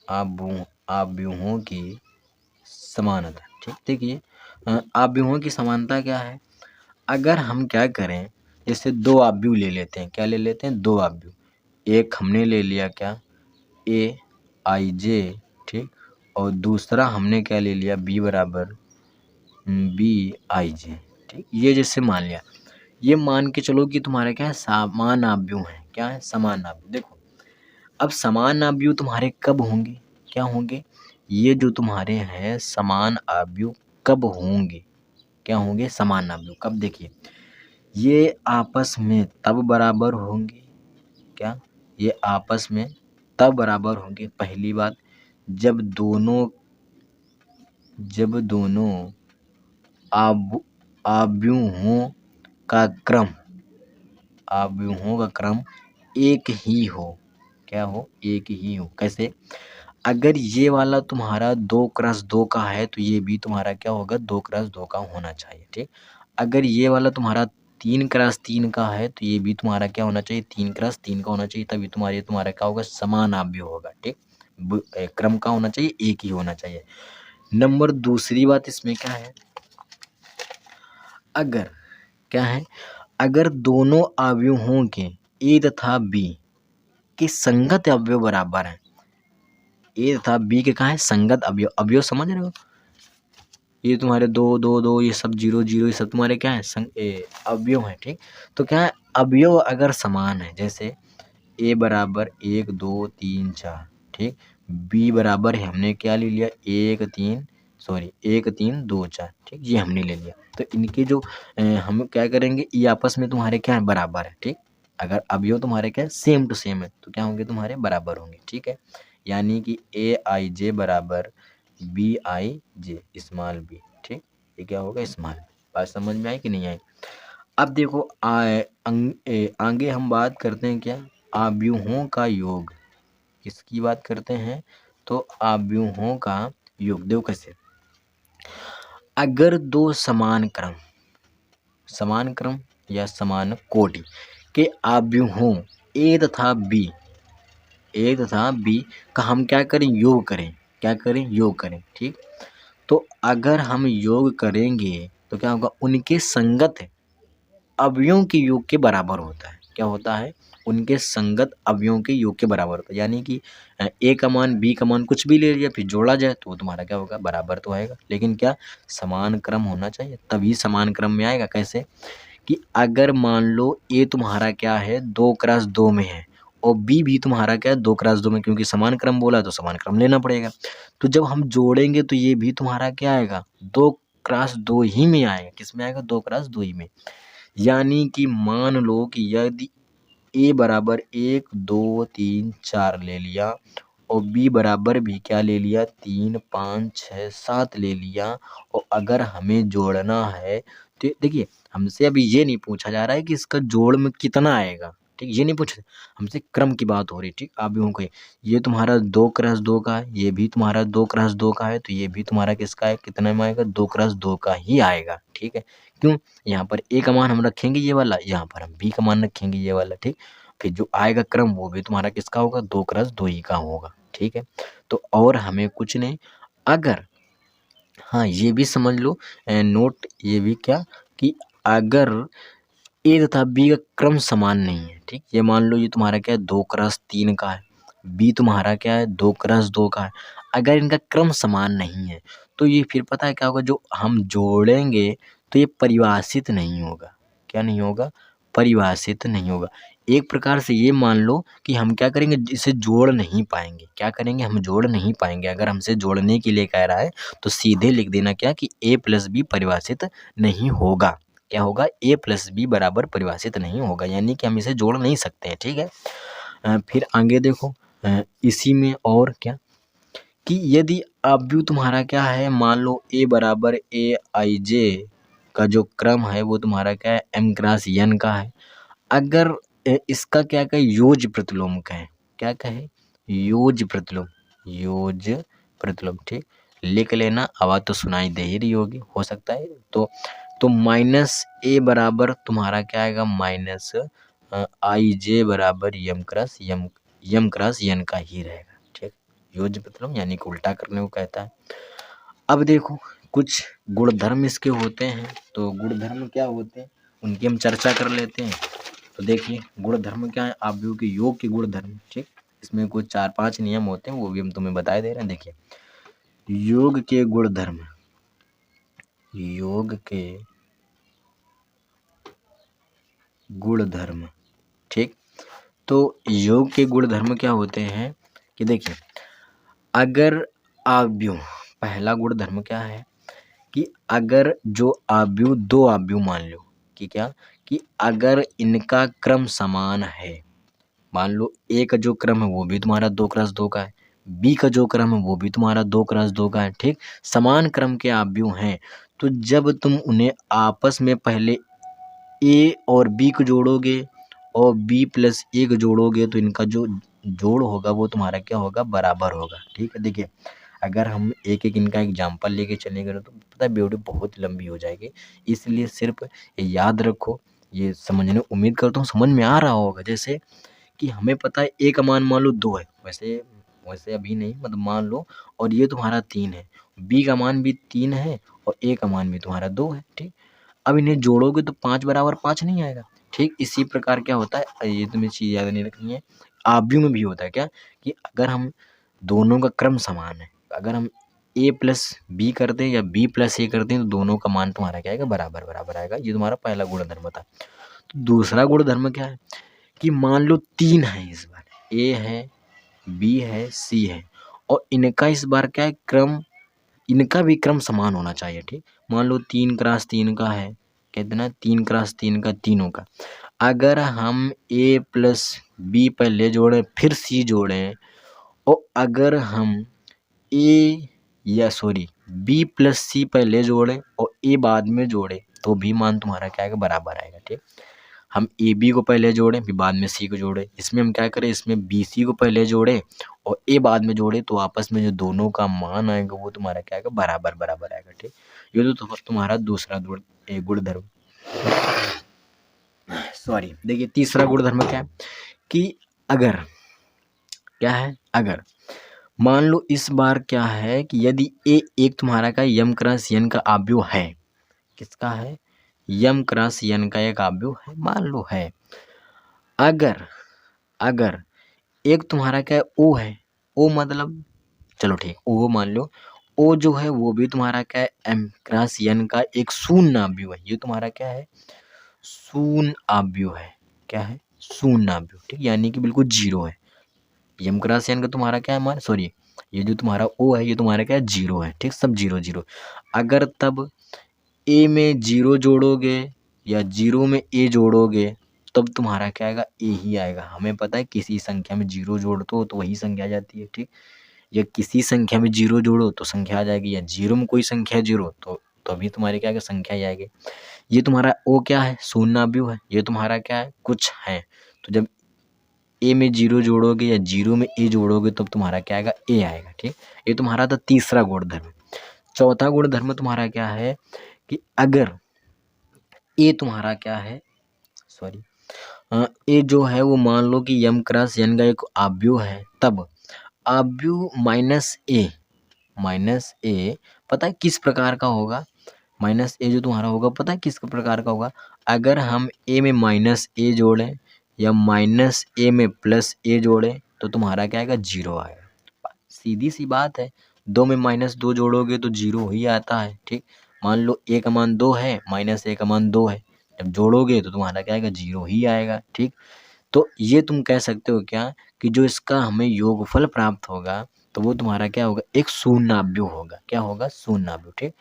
अवयवों की समानता। ठीक, देखिए अवयवों की समानता क्या है, अगर हम क्या करें जैसे 2 अवयव ले लेते हैं। क्या ले लेते हैं? 2 अवयव। एक हमने ले लिया क्या ए आई जे, ठीक, और दूसरा हमने क्या ले लिया बी बराबर बी आई जे। ठीक, ये जैसे मान लिया, ये मान के चलो कि तुम्हारे क्या है समान अवयव है। क्या है? समान अवयव। देखो अब समान अवयव तुम्हारे कब होंगे? क्या होंगे? ये जो तुम्हारे हैं समान अवयव कब होंगे? क्या होंगे? समान अवयव कब? देखिए ये आपस में तब बराबर होंगे। क्या? ये आपस में तब बराबर होंगे पहली बात जब दोनों अवयवों का क्रम, अवयवों का क्रम एक ही हो। क्या हो? एक ही हो। कैसे? अगर ये वाला तुम्हारा 2 क्रॉस 2 का है तो ये भी तुम्हारा क्या होगा 2 क्रॉस 2 का होना चाहिए। ठीक, अगर ये वाला तुम्हारा 3 क्रॉस 3 का है तो ये भी तुम्हारा क्या होना चाहिए 3 क्रॉस 3 का होना चाहिए, तभी तुम्हारा क्या होगा समान अवयव होगा। ठीक, क्रम का होना चाहिए एक ही होना चाहिए। नंबर दूसरी बात इसमें क्या है अगर क्या है, अगर दोनों अवयवों के ए तथा बी के संगत अवयव बराबर हैं, ए तथा बी के कहा है संगत अवयव, अवयव समझ रहे हो, ये तुम्हारे दो दो दो ये सब जीरो जीरो ये सब तुम्हारे क्या है अवयव है, ठीक। तो क्या है, अवयव अगर समान है, जैसे ए बराबर 1 2 3 4, ठीक, बी बराबर है, हमने क्या ले लिया 1 3 2 4, ठीक, ये हमने ले लिया। तो इनके जो हम क्या करेंगे, ये आपस में तुम्हारे क्या है बराबर है, ठीक। अगर अवयव तुम्हारे क्या है सेम टू सेम है तो क्या होंगे तुम्हारे बराबर होंगे, ठीक है। यानी कि ए आई जे बराबर b i j small b, ठीक, ये क्या होगा स्मॉल बी। बात समझ में आई कि नहीं आई। अब देखो आगे हम बात करते हैं क्या, अवयवों का योग। किसकी बात करते हैं, तो अवयवों का योग। देखो कैसे, अगर दो समान क्रम या समान कोटि के अवयवों ए तथा बी का हम क्या करें योग करें, क्या करें योग करें, ठीक। तो अगर हम योग करेंगे तो क्या होगा, उनके संगत अवयवों के योग के बराबर होता है। क्या होता है, उनके संगत अवयवों के योग के बराबर होता है। यानी कि ए का मान बी का मान कुछ भी ले लिया फिर जोड़ा जाए तो वो तुम्हारा क्या होगा बराबर तो आएगा, लेकिन क्या समान क्रम होना चाहिए तभी समान क्रम में आएगा। कैसे कि अगर मान लो ए तुम्हारा क्या है 2x2 में है और बी भी तुम्हारा क्या है 2x2 में, क्योंकि समान क्रम बोला तो समान क्रम लेना पड़ेगा। तो जब हम जोड़ेंगे तो ये भी तुम्हारा क्या आएगा 2x2 ही में आएगा। किस में आएगा 2x2 ही में। यानी कि मान लो कि यदि ए बराबर 1 2 3 4 ले लिया और बी बराबर भी क्या ले लिया 3 5 6 7 ले लिया, और अगर हमें जोड़ना है तो देखिए हमसे अभी ये नहीं पूछा जा रहा है कि इसका जोड़ में कितना आएगा, ठीक, ये नहीं पूछ, हमसे क्रम की बात हो रही, ठीक। आप भी होंगे ये तुम्हारा 2x2 का है, ये भी तुम्हारा 2x2 का है, तो ये भी तुम्हारा किसका है कितना में आएगा 2x2 का ही आएगा, ठीक है। क्यों, यहाँ पर ए का मान हम रखेंगे ये वाला, यहाँ पर हम बी का मान रखेंगे ये वाला, ठीक। फिर जो आएगा क्रम वो भी तुम्हारा किसका होगा 2x2 ही का होगा, ठीक है। तो और हमें कुछ नहीं, अगर हाँ ये भी समझ लो नोट ये भी क्या कि अगर ए तथा बी का क्रम समान नहीं है, ठीक, ये मान लो ये तुम्हारा क्या है 2x3 का है, बी तुम्हारा क्या है 2x2 का है, अगर इनका क्रम समान नहीं है तो ये फिर पता है क्या होगा, जो हम जोड़ेंगे तो ये परिभाषित नहीं होगा। क्या नहीं होगा, परिभाषित नहीं होगा। एक प्रकार से ये मान लो कि हम क्या करेंगे इसे जोड़ नहीं पाएंगे, क्या करेंगे हम जोड़ नहीं पाएंगे। अगर हमसे जोड़ने के लिए कह रहा है तो सीधे लिख देना क्या कि a प्लस बी परिभाषित नहीं होगा। क्या होगा a प्लस बी बराबर परिभाषित नहीं होगा, यानी कि हम इसे जोड़ नहीं सकते हैं, ठीक है। फिर आगे देखो इसी में और क्या कि यदि अवयव तुम्हारा क्या है, मान लो a बराबर ए आई जे का जो क्रम है वो तुम्हारा क्या है m क्रॉस n का है। अगर इसका क्या कहे योज प्रतिलोम कहें, क्या कहे योज प्रतिलोम, ठीक, लिख लेना। आवाज तो सुनाई दे ही रही होगी, हो सकता है तो माइनस ए बराबर तुम्हारा क्या आएगा माइनस आई जे बराबर यम क्रॉस एन का ही रहेगा, ठीक। योज प्रतिलोम यानी कि उल्टा करने को कहता है। अब देखो कुछ गुणधर्म इसके होते हैं, तो गुणधर्म क्या होते हैं उनकी हम चर्चा कर लेते हैं। तो देखिए गुणधर्म क्या है, अवयव के योग के गुणधर्म, ठीक। इसमें कुछ 4-5 नियम होते हैं वो भी हम तुम्हें बता दे रहे हैं। देखिए योग के गुणधर्म, ठीक। तो योग के गुणधर्म क्या होते हैं कि देखिए अगर अवयव, पहला गुणधर्म क्या है कि अगर जो अवयव दो अवयव मान लो कि क्या कि अगर इनका क्रम समान है, मान लो ए का जो क्रम है वो भी तुम्हारा 2x2 का है, बी का जो क्रम है वो भी तुम्हारा 2x2 का है, ठीक, समान क्रम के अवयव हैं। तो जब तुम उन्हें आपस में पहले ए और बी को जोड़ोगे और बी प्लस ए को जोड़ोगे तो इनका जो जोड़ होगा वो तुम्हारा क्या होगा बराबर होगा, ठीक है। देखिए अगर हम एक एक इनका एग्जाम्पल लेके चलेंगे तो पता है वीडियो बहुत लंबी हो जाएगी, इसलिए सिर्फ याद रखो, ये समझने उम्मीद करता हूँ समझ में आ रहा होगा। जैसे कि हमें पता है ए का मान मान लो 2 है, वैसे अभी नहीं मतलब मान लो, और ये तुम्हारा 3 है, बी का मान भी 3 है और ए का मान भी तुम्हारा 2 है, ठीक। अब इन्हें जोड़ोगे तो 5 बराबर 5 नहीं आएगा। ठीक इसी प्रकार क्या होता है, ये तुम्हें चीज़ याद नहीं रखनी है, आव्यूह में भी होता है क्या कि अगर हम दोनों का क्रम समान है, अगर हम a प्लस बी कर दें या b प्लस a कर दें तो दोनों का मान तुम्हारा क्या आएगा, बराबर बराबर आएगा। ये तुम्हारा पहला गुणधर्म था। तो दूसरा गुणधर्म क्या है कि मान लो 3 है, इस बार a है, b है, c है, और इनका इस बार क्या है, क्रम, इनका भी क्रम समान होना चाहिए। ठीक मान लो 3 क्रॉस 3 का है, कितना, 3 क्रॉस 3 का, तीनों का। अगर हम a प्लस बी पहले जोड़ें फिर c जोड़ें, और अगर हम बी प्लस सी पहले जोड़े और ए बाद में जोड़े तो भी मान तुम्हारा क्या आएगा, बराबर आएगा। ठीक हम ए बी को पहले जोड़े फिर बाद में सी को जोड़े, इसमें हम क्या करें, इसमें बी सी को पहले जोड़े और ए बाद में जोड़े तो आपस में जो दोनों का मान आएगा वो तुम्हारा क्या आएगा, बराबर बराबर आएगा। ठीक ये तो तुम्हारा दूसरा गुणधर्म। देखिए तीसरा गुणधर्म क्या है कि अगर, क्या है, अगर मान लो इस बार क्या है कि यदि ए एक तुम्हारा का यम क्रॉस यन का आव्यूह है, किसका है, यम क्रॉस यन का एक आव्यूह है, मान लो है। अगर एक तुम्हारा क्या है, ओ है, ओ मतलब चलो ठीक ओ मान लो, ओ जो है वो भी तुम्हारा क्या है, एम क्रॉस यन का एक शून्य आव्यूह है। ये तुम्हारा क्या है, शून्य आव्यूह है। क्या है, शून्य आव्यूह। ठीक यानी कि बिल्कुल जीरो है। यम क्रॉस यन का तुम्हारा क्या है मान, ये जो तुम्हारा ओ है ये तुम्हारा क्या है, जीरो है। ठीक सब जीरो जीरो। अगर तब ए में जीरो जोड़ोगे या जीरो में ए जोड़ोगे तब तुम्हारा क्या आएगा, ए ही आएगा। हमें पता है किसी संख्या में जीरो जोड़ते हो तो वही संख्या आ जाती है। ठीक या किसी संख्या में जीरो जोड़ो तो संख्या आ जाएगी, या जीरो में कोई संख्या जोड़ो तो अभी तुम्हारी क्या आएगा, संख्या ही आएगी। ये तुम्हारा ओ क्या है, शून्य आव्यूह है। ये तुम्हारा क्या है, कुछ है। तो जब ए में जीरो जोड़ोगे या जीरो में ए जोड़ोगे तब तुम्हारा क्या आएगा, ए आएगा। ठीक ये तुम्हारा था तीसरा गुणधर्म। चौथा गुणधर्म तुम्हारा क्या है कि अगर ए तुम्हारा क्या है, ए जो है वो मान लो कि यम क्रॉस यन का एक आव्यूह है, तब आव्यूह माइनस ए पता है किस प्रकार का होगा, माइनस ए जो तुम्हारा होगा पता है किस प्रकार का होगा, अगर हम ए में माइनस ए जोड़ें या माइनस ए में प्लस ए जोड़ें तो तुम्हारा क्या आएगा, जीरो आएगा। सीधी सी बात है, 2 में -2 जोड़ोगे तो जीरो ही आता है। ठीक मान लो ए का मान 2 है, माइनस ए का मान 2 है, जब जोड़ोगे तो तुम्हारा क्या आएगा, जीरो ही आएगा। ठीक तो ये तुम कह सकते हो क्या कि जो इसका हमें योगफल प्राप्त होगा तो वो तुम्हारा क्या होगा, एक शून्य आव्यूह होगा। क्या होगा, शून्य आव्यूह। ठीक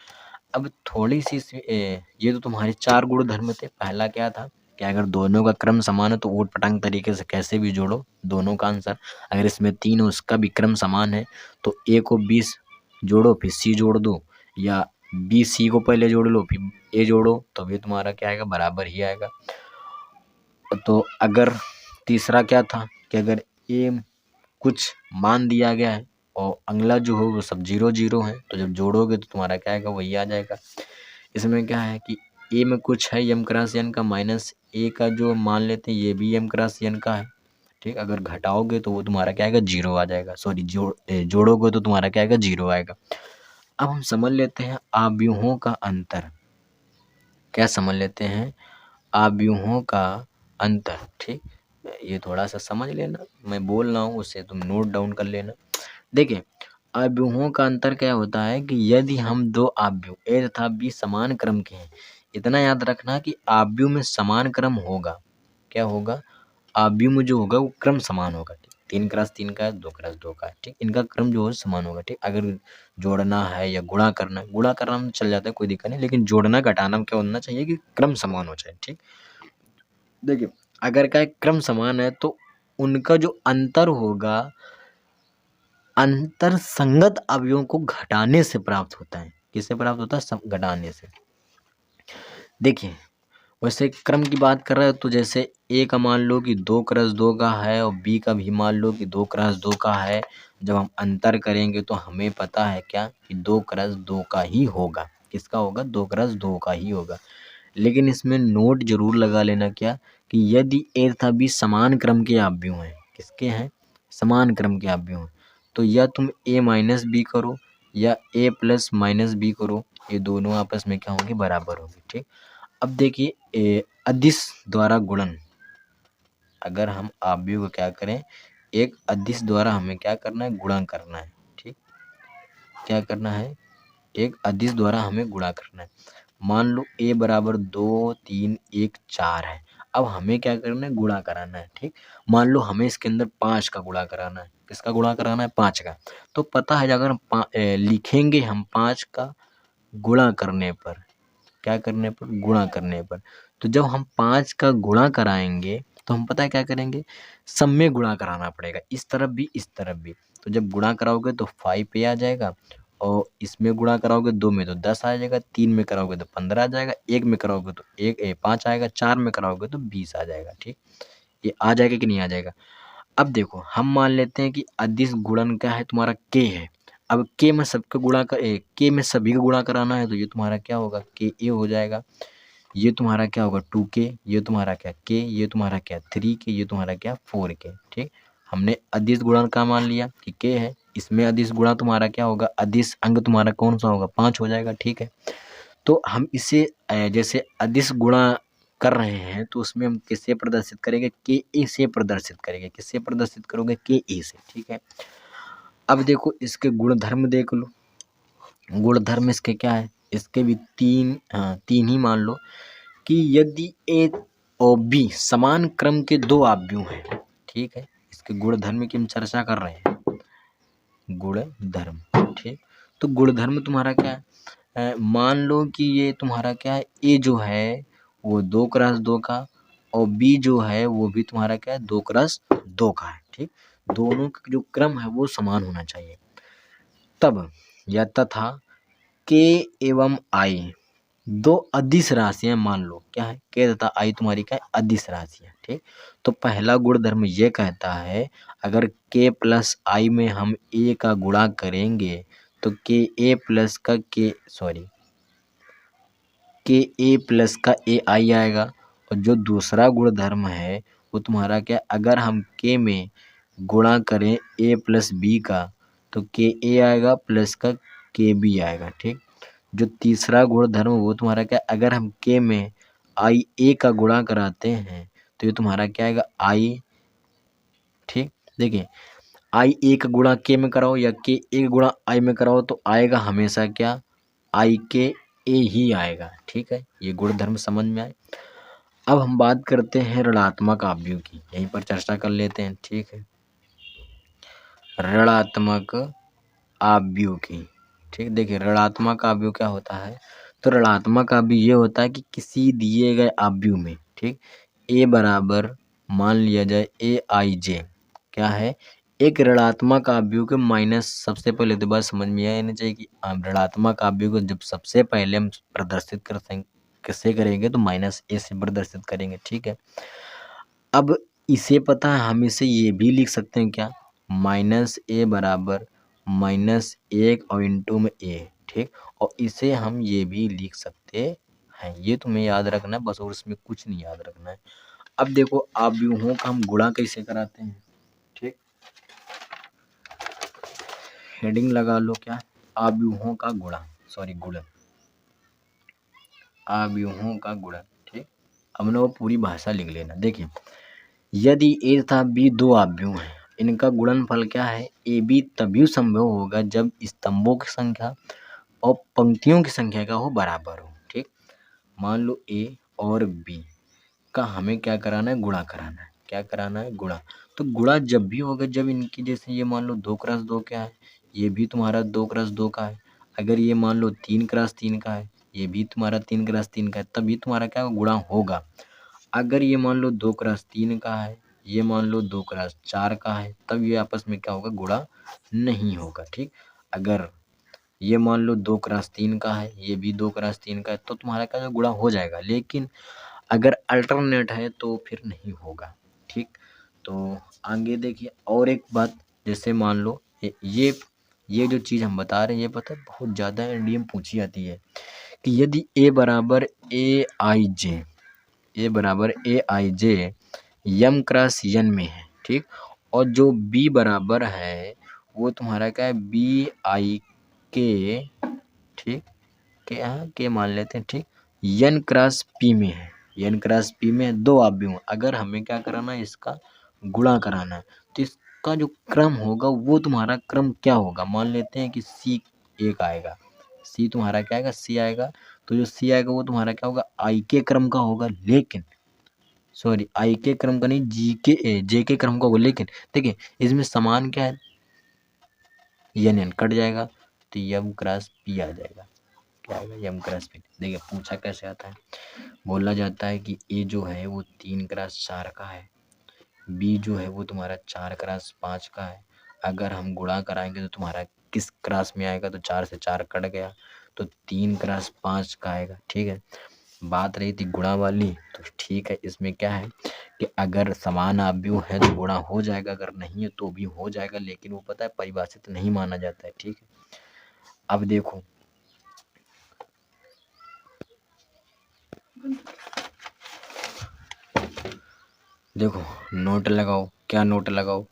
अब थोड़ी सी ये तो तुम्हारे 4 गुण धर्म थे। पहला क्या था कि अगर दोनों का क्रम समान है तो ऊट पटांग तरीके से कैसे भी जोड़ो दोनों का आंसर। अगर इसमें 3 है उसका भी क्रम समान है तो ए को 20 जोड़ो फिर सी जोड़ दो, या बी सी को पहले जोड़ लो फिर ए जोड़ो तो भी तुम्हारा क्या आएगा, बराबर ही आएगा। तो अगर तीसरा क्या था कि अगर ए कुछ मान दिया गया है और अगला जो हो वो सब जीरो जीरो है तो जब जोड़ोगे तो तुम्हारा क्या आएगा, वही आ जाएगा। इसमें क्या है कि ए में कुछ है यम क्रॉस यन का, माइनस ए का जो मान लेते हैं ये भी यम क्रॉस यन का है। ठीक अगर घटाओगे तो वो तुम्हारा क्या आएगा, जीरो आ जाएगा। जोड़ोगे तो तुम्हारा क्या आएगा, जीरो आएगा। अब हम समझ लेते हैं आव्यूहों का अंतर। क्या समझ लेते हैं, आव्यूहों का अंतर। ठीक ये थोड़ा सा समझ लेना, मैं बोल रहा हूँ उससे तुम नोट डाउन कर लेना। देखिए आव्यूहों का अंतर क्या होता है कि यदि हम दो आव्यूह ए तथा बी समान क्रम के हैं, इतना याद रखना कि आव्यूह में समान क्रम होगा। क्या होगा, आव्यूह में जो होगा वो क्रम समान होगा। ठीक 3 क्रॉस 3 का है, 2 क्रॉस 2 का है। ठीक इनका क्रम जो है समान होगा। ठीक अगर जोड़ना है या गुणा करना है, गुणा करना में चल जाता है कोई दिक्कत नहीं, लेकिन जोड़ना घटाना में क्या होना चाहिए कि क्रम समान हो चाहिए। ठीक देखिए अगर का क्रम समान है तो उनका जो अंतर होगा, अंतर संगत अवयवों को घटाने से प्राप्त होता है। किससे प्राप्त होता है, घटाने से। देखिए वैसे क्रम की बात कर रहे हो तो जैसे ए का मान लो कि 2 क्रॉस 2 का है और बी का भी मान लो कि 2 क्रॉस 2 का है। जब हम अंतर करेंगे तो हमें पता है क्या कि 2 क्रॉस 2 का ही होगा। किसका होगा, 2 क्रॉस 2 का ही होगा। लेकिन इसमें नोट जरूर लगा लेना क्या कि यदि ए तथा बी समान क्रम के अवयव हैं, किसके हैं, समान क्रम के अवयव हैं, तो या तुम ए माइनस बी करो या ए प्लस माइनस बी करो, ये दोनों आपस में क्या होंगे, बराबर होंगे। ठीक अब देखिए अदिश द्वारा गुणन, अगर हम अवयव को क्या करें, एक अदिश द्वारा हमें क्या करना है, गुणा करना है। ठीक, क्या करना है, एक अदिश द्वारा हमें गुणा करना है। मान लो a बराबर 2 3 1 4 है। अब हमें क्या करना है, गुणा कराना है। ठीक, मान लो हमें इसके अंदर 5 का गुणा कराना है। किसका गुणा कराना है, 5 का। तो पता है अगर हम लिखेंगे हम 5 का गुणा करने पर, क्या करने पर, गुणा करने पर, तो जब हम 5 का गुणा कराएंगे तो हम पता है क्या करेंगे, सब में गुणा कराना पड़ेगा, इस तरफ भी इस तरफ भी। तो जब गुणा कराओगे तो 5 पे आ जाएगा, और इसमें गुणा कराओगे 2 में तो 10 आ जाएगा, 3 में कराओगे तो 15 आ जाएगा, 1 में कराओगे तो 5 आएगा, 4 में कराओगे तो 20 आ जाएगा। ठीक, ये आ जाएगा कि नहीं आ जाएगा। अब देखो हम मान लेते हैं कि अदिश गुणन क्या है, तुम्हारा के है। अब के में सबका गुणा के में सभी का गुणा कराना है, तो ये तुम्हारा क्या होगा, के ए हो जाएगा। ये तुम्हारा क्या होगा 2k, ये तुम्हारा क्या k, ये तुम्हारा क्या 3k, ये तुम्हारा क्या 4k। ठीक, हमने अदिश गुणन का मान लिया कि k है, इसमें अदिश गुणा तुम्हारा क्या होगा, अदिश अंग तुम्हारा कौन सा होगा, 5 हो जाएगा। ठीक है, तो हम इसे जैसे अदिश गुणा कर रहे हैं तो उसमें हम किससे प्रदर्शित करेंगे, के ए से प्रदर्शित करेंगे। किससे प्रदर्शित करोगे, के ए से। ठीक है, अब देखो इसके गुणधर्म देख लो, गुणधर्म इसके क्या है, इसके भी तीन ही मान लो कि यदि ए और बी समान क्रम के दो अवयव हैं। ठीक है, इसके गुणधर्म की हम चर्चा कर रहे हैं, गुणधर्म। ठीक, तो गुणधर्म तुम्हारा क्या है, मान लो कि ये तुम्हारा क्या है, ए जो है वो 2x2 का, और बी जो है वो भी तुम्हारा क्या है, 2x2 का है। ठीक, दोनों का जो क्रम है वो समान होना चाहिए। तब या तथा के एवं आई दो अदिश राशियां, मान लो क्या है, के तथा आई तुम्हारी क्या है, अदिश राशियां। ठीक, तो पहला गुणधर्म ये कहता है अगर के प्लस आई में हम ए का गुणा करेंगे तो के ए प्लस का के ए प्लस का ए आई आएगा। और जो दूसरा गुणधर्म है वो तुम्हारा क्या, अगर हम के में गुणा करें ए प्लस बी का तो के ए आएगा प्लस का के बी आएगा। ठीक, जो तीसरा गुणधर्म वो तुम्हारा क्या, अगर हम के में आई ए का गुणा कराते हैं तो ये तुम्हारा क्या आएगा, आई। ठीक, देखिए आई ए का गुणा के में कराओ या के ए का गुणा आई में कराओ तो आएगा हमेशा क्या, आई के ए ही आएगा। ठीक है, ये गुणधर्म समझ में आए। अब हम बात करते हैं ऋणात्मक अवयव की, यहीं पर चर्चा कर लेते हैं। ठीक है, ऋणात्मक अवयव की। ठीक, देखिए ऋणात्मक अवयव क्या होता है, तो ऋणात्मक अवयव ये होता है कि किसी दिए गए अवयव में, ठीक, ए बराबर मान लिया जाए ए आई जे क्या है, एक ऋणात्मक अवयव के माइनस, सबसे पहले तो बात समझ में आनी चाहिए कि ऋणात्मक अवयव को जब सबसे पहले हम प्रदर्शित करते हैं किससे करेंगे, तो माइनस ए से प्रदर्शित करेंगे। ठीक है, अब इसे पता है हम इसे ये भी लिख सकते हैं क्या, माइनस ए बराबर माइनस 1 और इंटू में ए। ठीक, और इसे हम ये भी लिख सकते हैं, ये तुम्हें याद रखना है बस, और इसमें कुछ नहीं याद रखना है। अब देखो अवयवों का हम गुणा कैसे कराते हैं। ठीक, हेडिंग लगा लो क्या, अवयवों का गुणा, गुणन, अवयवों का गुणन। ठीक, अब ना वो पूरी भाषा लिख लेना। देखिए यदि ए तथा बी दो अवयव हैं, इनका गुणनफल क्या है, ए बी तभी संभव होगा जब स्तंभों की संख्या और पंक्तियों की संख्या का हो बराबर हो। ठीक, मान लो ए और बी का हमें क्या कराना है, गुणा कराना है। क्या कराना है, गुणा। तो गुणा जब भी होगा जब इनकी, जैसे ये मान लो 2x2 क्या है, ये भी तुम्हारा 2x2 का है। अगर ये मान लो 3x3 का है, ये भी तुम्हारा 3x3 का है, तभी तुम्हारा क्या गुणा होगा। अगर ये मान लो 2x3 का है, ये मान लो 2x4 का है, तब ये आपस में क्या होगा, गुणा नहीं होगा। ठीक, अगर ये मान लो 2x3 का है, ये भी 2x3 का है, तो तुम्हारा क्या गुणा हो जाएगा। लेकिन अगर अल्टरनेट है तो फिर नहीं होगा। ठीक, तो आगे देखिए और एक बात, जैसे मान लो ये जो चीज़ हम बता रहे हैं ये पता है बहुत ज़्यादा एनडीएम पूछी जाती है कि यदि ए बराबर ए बराबर ए आई जे यम क्रॉस यन में है। ठीक, और जो बी बराबर है वो तुम्हारा क्या है, बी आई के। ठीक, के यहाँ के मान लेते हैं। ठीक, n क्रॉस p में है, n क्रॉस p में 2 आव्यूह हैं। अगर हमें क्या कराना है, इसका गुणा कराना है, तो इसका जो क्रम होगा वो तुम्हारा क्रम क्या होगा, मान लेते हैं कि c एक आएगा, c तुम्हारा क्या आएगा, c आएगा, तो जो c आएगा वो तुम्हारा क्या होगा, i के क्रम का होगा, लेकिन सॉरी i के क्रम का नहीं, j के क्रम का होगा। लेकिन देखिए इसमें समान क्या है, n कट जाएगा तो m क्रॉस p आ जाएगा, क्या आएगा, m क्रॉस p। देखिए पूछा कैसे आता है, बोला जाता है कि a जो है वो 3 क्रॉस 4 का है, b जो है वो तुम्हारा 4 क्रॉस 5 का है। अगर हम गुणा कराएंगे तो तुम्हारा किस क्रॉस में आएगा, तो 4 से 4 कट गया तो 3 क्रॉस 5 का आएगा। ठीक है, बात रही थी गुणा वाली, तो ठीक है, इसमें क्या है कि अगर समान आव्यूह है तो गुणा हो जाएगा, अगर नहीं है तो भी हो जाएगा, लेकिन वो पता है परिभाषित नहीं माना जाता है। ठीक है, अब देखो देखो नोट लगाओ, क्या नोट लगाओ,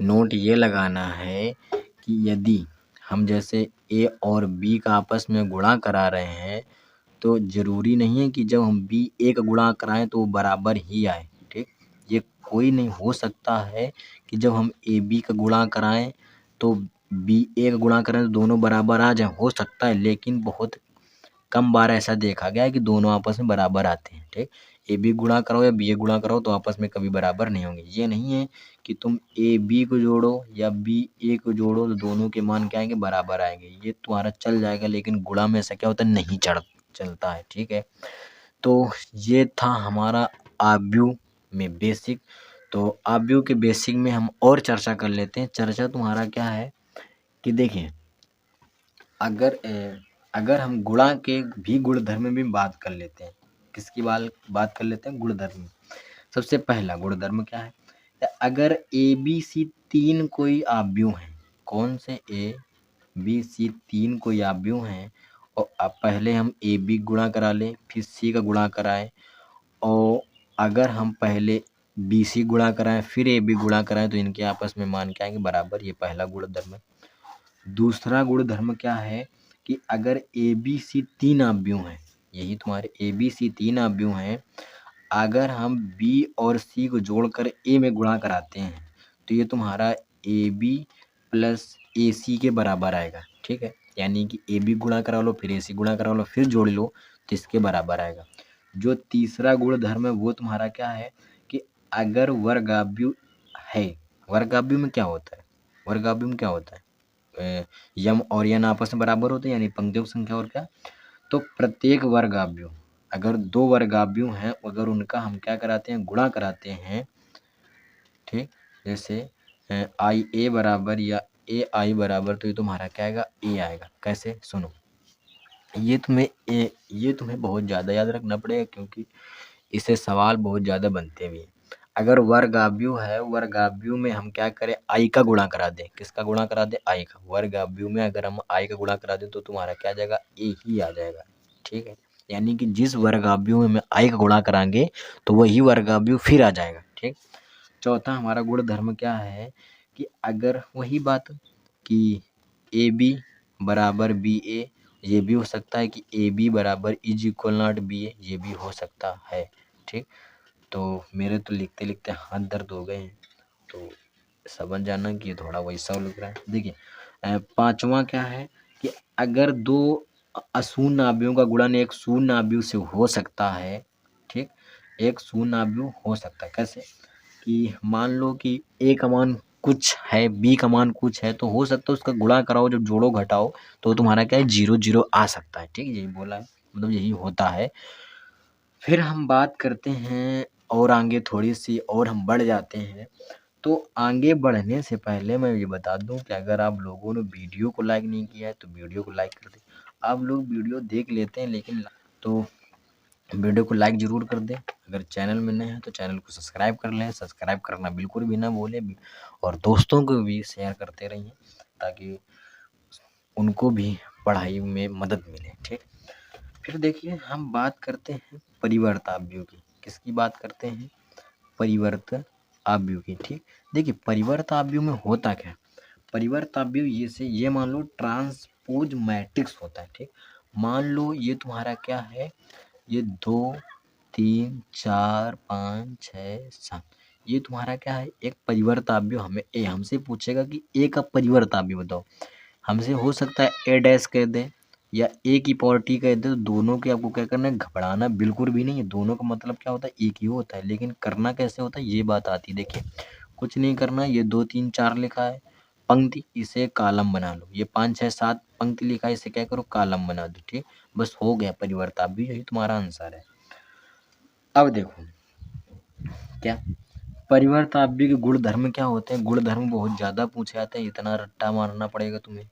नोट ये लगाना है कि यदि हम जैसे a और b का आपस में गुणा करा रहे हैं, तो जरूरी नहीं है कि जब हम b a का गुणा कराएं तो वो बराबर ही आए। ठीक, ये कोई नहीं हो सकता है कि जब हम a b का गुणा कराएं तो b a का गुणा कराएं तो दोनों बराबर आ जाए, हो सकता है, लेकिन बहुत कम बार ऐसा देखा गया है कि दोनों आपस में बराबर आते हैं। ठीक, ए बी गुणा करो या बी ए गुणा करो तो आपस में कभी बराबर नहीं होंगे। ये नहीं है कि तुम ए बी को जोड़ो या बी ए को जोड़ो तो दोनों के मान क्या आएंगे, बराबर आएंगे, ये तुम्हारा चल जाएगा, लेकिन गुणा में ऐसा क्या होता है, नहीं चलता है। ठीक है, तो ये था हमारा आव्यूह में बेसिक। तो आव्यूह के बेसिक में हम और चर्चा कर लेते हैं। चर्चा तुम्हारा क्या है कि देखिए अगर हम गुणा के भी गुणधर्म में बात कर लेते हैं, किसकी बात कर लेते हैं, गुणधर्म। सबसे पहला गुणधर्म क्या है, अगर ए बी सी 3 कोई आव्यूह हैं, कौन से ए बी सी 3 कोई आव्यूह हैं, और अब पहले हम ए बी गुणा करा लें फिर सी का गुणा कराएं, और अगर हम पहले बी सी गुणा कराएं फिर ए बी गुणा कराएं तो इनके आपस में मान क्या आएंगे, बराबर। ये पहला गुणधर्म है। दूसरा गुणधर्म क्या है कि अगर ए बी सी 3 आव्यूह हैं, यही तुम्हारे ए बी सी 3 आव्यूह हैं, अगर हम बी और सी को जोड़कर ए में गुणा कराते हैं तो ये तुम्हारा ए बी प्लस ए सी के बराबर आएगा। ठीक है, यानी कि ए बी गुणा करा लो फिर ए सी गुणा करा लो फिर जोड़ लो तो इसके बराबर आएगा। जो तीसरा गुणधर्म है वो तुम्हारा क्या है कि अगर वर्गाव्यूह है, वर्गाव्यूह में क्या होता है, वर्गाव्यूह में क्या होता है, यम और यन आपस में बराबर होते हैं, यानी पंक्तियों की संख्या और क्या, तो प्रत्येक वर्गाव्यूह, अगर 2 वर्गाव्यूह हैं, अगर उनका हम क्या कराते हैं, गुणा कराते हैं। ठीक, जैसे आई ए बराबर या ए आई बराबर, तो ये तुम्हारा क्या आएगा, ए आएगा। कैसे, सुनो, ये तुम्हें बहुत ज़्यादा याद रखना पड़ेगा, क्योंकि इससे सवाल बहुत ज़्यादा बनते भी हैं। अगर वर्गाव्यूह है, वर्गाव्यूह में हम क्या करें, आई का गुणा करा दें, किसका गुणा करा दें, आई का। वर्गाव्यूह में अगर हम आई का गुणा करा दें तो तुम्हारा क्या आ जाएगा, ए ही आ जाएगा। ठीक है, यानी कि जिस वर्गाव्यूह में आई का गुणा कराएंगे तो वही वर्गाव्यूह फिर आ जाएगा। ठीक, चौथा हमारा गुणधर्म क्या है कि अगर वही बात कि ए बी बराबर बी ए, ये भी हो सकता है कि ए बी बराबर इज इक्वल नॉट बी ए, ये भी हो सकता है। ठीक, तो मेरे तो लिखते लिखते हाथ दर्द हो गए हैं, तो समझ जाना कि थोड़ा वैसा लिख रहा है। देखिए पांचवा क्या है कि अगर 2 अशून्य आव्यूहों का गुणन एक शून्य आव्यूह से हो सकता है। ठीक, एक शून्य आव्यूह हो सकता है, कैसे कि मान लो कि ए का मान कुछ है, बी का मान कुछ है, तो हो सकता है उसका गुणा कराओ, जब जोड़ो घटाओ तो तुम्हारा क्या है, 0 0 आ सकता है। ठीक, यही बोला है, मतलब यही होता है। फिर हम बात करते हैं और आगे थोड़ी सी और हम बढ़ जाते हैं। तो आगे बढ़ने से पहले मैं ये बता दूं कि अगर आप लोगों ने वीडियो को लाइक नहीं किया है तो वीडियो को लाइक कर दें। आप लोग वीडियो देख लेते हैं लेकिन तो वीडियो को लाइक ज़रूर कर दें। अगर चैनल में नए हैं तो चैनल को सब्सक्राइब कर लें, सब्सक्राइब करना बिल्कुल भी ना भूलें, और दोस्तों को भी शेयर करते रहिए ताकि उनको भी पढ़ाई में मदद मिले। ठीक, फिर देखिए हम बात करते हैं परिवर्त आव्यूह की। किसकी बात करते हैं, परिवर्त आव्यूह की। ठीक, देखिए परिवर्त आव्यूह में होता क्या है, परिवर्त आव्यूह ये मान लो ट्रांसपोज मैट्रिक्स होता है। ठीक, मान लो ये तुम्हारा क्या है, ये 2 3 4 5 6 7, ये तुम्हारा क्या है, एक परिवर्ताव्य हमसे पूछेगा कि ए का परिवर्ताव्य बताओ। हमसे हो सकता है ए डैश कह दे या ए की पावर टी कह दे, तो दोनों के आपको क्या करना है, घबराना बिल्कुल भी नहीं है। दोनों का मतलब क्या होता है, एक ही होता है, लेकिन करना कैसे होता है ये बात आती है। देखिए कुछ नहीं करना, ये 2 3 4 लिखा है पंक्ति, इसे कॉलम बना लो। ये 5 6 7 पंक्ति लिखा है, इसे क्या करो, कॉलम बना दो। ठीक, बस हो गया परिवर्ताव्य, यही तुम्हारा आंसर है। अब देखो क्या परिवर्ताव्य के गुणधर्म क्या होते हैं। गुणधर्म बहुत ज़्यादा पूछे जाते हैं, इतना रट्टा मारना पड़ेगा तुम्हें।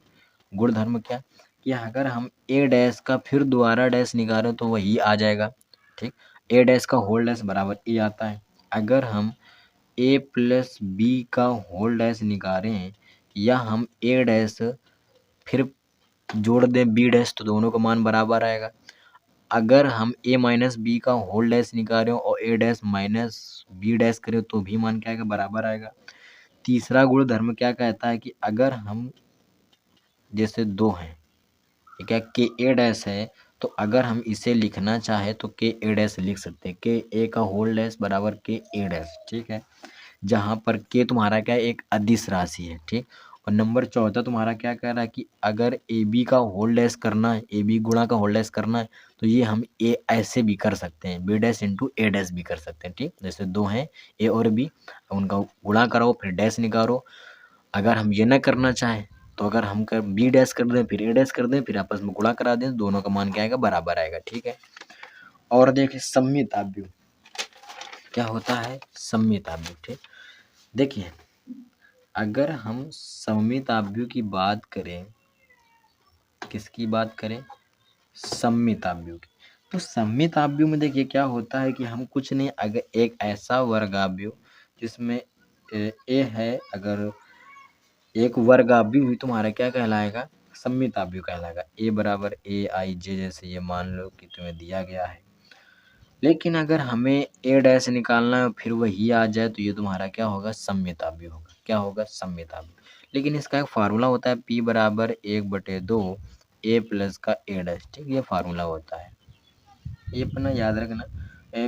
गुणधर्म क्या कि अगर हम ए डैश का फिर दोबारा डैश निकालें तो वही आ जाएगा। ठीक, ए डैश का होल डैश बराबर ए आता है। अगर हम ए प्लस बी का होल डैश निकालें या हम ए डैश फिर जोड़ दें बी डैश, तो दोनों का मान बराबर आएगा। अगर हम ए माइनस बी का होल डैश निकालें और ए डैश माइनस बी डैश करें तो भी मान क्या आएगा, बराबर आएगा। तीसरा गुणधर्म क्या कहता है कि अगर हम जैसे 2 हैं, ठीक है, के ए डैश है, तो अगर हम इसे लिखना चाहे तो के ए डैश लिख सकते हैं। के ए का होल डैश बराबर के ए डैश। ठीक है, जहाँ पर के तुम्हारा क्या है, एक अदिश राशि है। ठीक, और नंबर चौथा तुम्हारा क्या कह रहा है कि अगर ए बी का होल डैश करना है, ए बी गुणा का होल डैश करना है, तो ये हम ए ऐसे भी कर सकते हैं, बी डैश इंटू ए डैश भी कर सकते हैं। ठीक, जैसे 2 हैं ए और बी, उनका गुणा कराओ फिर डैश निकालो। अगर हम ये ना करना चाहें तो अगर हम कर बी डैश कर दें फिर ए डैश कर दें फिर आपस में गुणा करा दें, दोनों का मान क्या आएगा, बराबर आएगा। ठीक है, और देखिए सम्मिताव्यु क्या होता है, सम्मिताव्यु। ठीक, देखिए अगर हम सम्मिताव्यु की बात करें, किसकी बात करें, सम्मिताव्यु की, तो सम्मिताव्यु में देखिए क्या होता है कि हम कुछ नहीं, अगर एक ऐसा वर्गाव्यु जिसमें ए है, अगर एक वर्गाव्यु हुई तुम्हारा क्या कहलाएगा, सम्मिताव्यु कहलाएगा। ए बराबर ए आई जे, जैसे ये मान लो कि तुम्हें दिया गया है। लेकिन अगर हमें ए डैश निकालना है फिर वही आ जाए तो ये तुम्हारा क्या होगा, सम्मिताव्य होगा। क्या होगा, सम्मिताव्य। लेकिन इसका एक फार्मूला होता है, पी बराबर 1/2 ए प्लस का ए डैश। ठीक, ये फार्मूला होता है, ये अपना याद रखना।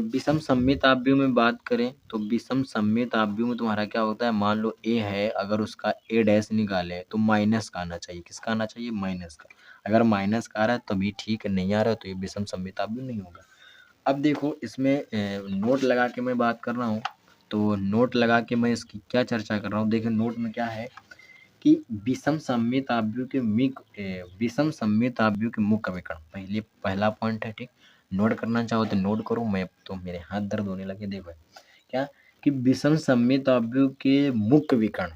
विषम सम्मिताव्यु में बात करें तो विषम सम्मिताव्यु में तुम्हारा क्या होता है, मान लो ए है, अगर उसका ए डैश निकाले तो माइनस का आना चाहिए। किसका आना चाहिए, माइनस का। अगर माइनस का आ रहा है तभी ठीक है, नहीं आ रहा है तो ये विषम सम्मिताव्यु नहीं होगा। अब देखो इसमें नोट लगा के मैं बात कर रहा हूँ, तो नोट लगा के मैं इसकी क्या चर्चा कर रहा हूँ। देखिए नोट में क्या है कि विषम सम्मिताव्यु के मुख्य विकर्ण, पहला पॉइंट है। ठीक, नोट करना चाहो तो नोट करो, मैं तो मेरे हाथ दर्द होने लगे। देखो क्या कि विषम सम्मिताव्यु के मुख्य विकर्ण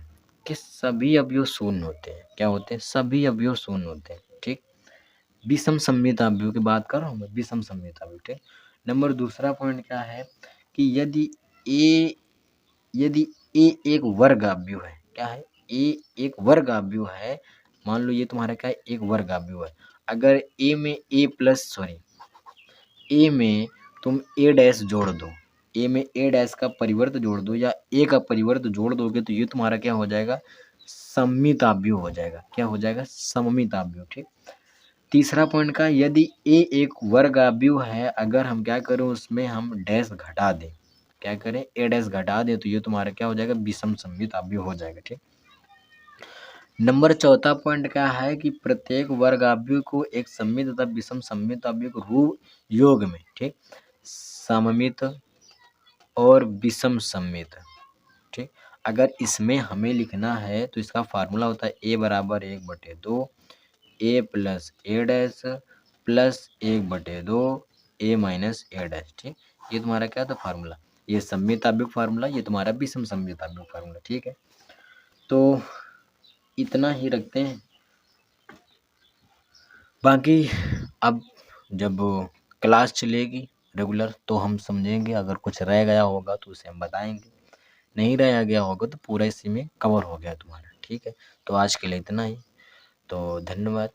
के सभी अवयव शून्य होते हैं। क्या होते हैं, सभी अवयव शून्य होते हैं। ठीक, विषम सम्मिताव्यु की बात कर रहा हूँ मैं, विषम सम्मिताव्यु। ठीक, नंबर दूसरा पॉइंट क्या है कि यदि ए एक वर्गाव्यु है, क्या है, ए एक वर्गाव्यु है, मान लो ये तुम्हारा क्या है, एक वर्गाव्यु है। अगर ए में तुम ए डैश जोड़ दो, ए में ए डैश का परिवर्त जोड़ दो या ए का परिवर्त जोड़ दोगे तो ये तुम्हारा क्या हो जाएगा, सम्मिताव्यु हो जाएगा। क्या हो जाएगा, सम्मिताव्यु। ठीक, तीसरा पॉइंट का, यदि ए एक वर्गाव्यु है, अगर हम क्या करें उसमें हम डैश घटा दें, क्या करें, ए डैश घटा दें, तो ये तुम्हारा क्या हो जाएगा, विषम सम्मिताव्यु हो जाएगा। ठीक, नंबर चौथा पॉइंट क्या है कि प्रत्येक वर्गाव्यु को एक सम्मित तथा विषम सम्मिताव्यु के रूप योग में, ठीक, सममित और विषम सम्मित। ठीक, अगर इसमें हमें लिखना है तो इसका फार्मूला होता है ए बराबर 1/2 ए प्लस ए डैश प्लस 1/2 ए माइनस ए डैश। ठीक, ये तुम्हारा क्या था फार्मूला, ये सम्मिताव्यु फार्मूला, ये तुम्हारा विषम सम्मिताव्यु फार्मूला। ठीक है, तो इतना ही रखते हैं। बाकी अब जब क्लास चलेगी रेगुलर तो हम समझेंगे, अगर कुछ रह गया होगा तो उसे हम बताएंगे, नहीं रह गया होगा तो पूरा इसी में कवर हो गया तुम्हारा। ठीक है, तो आज के लिए इतना ही, तो धन्यवाद।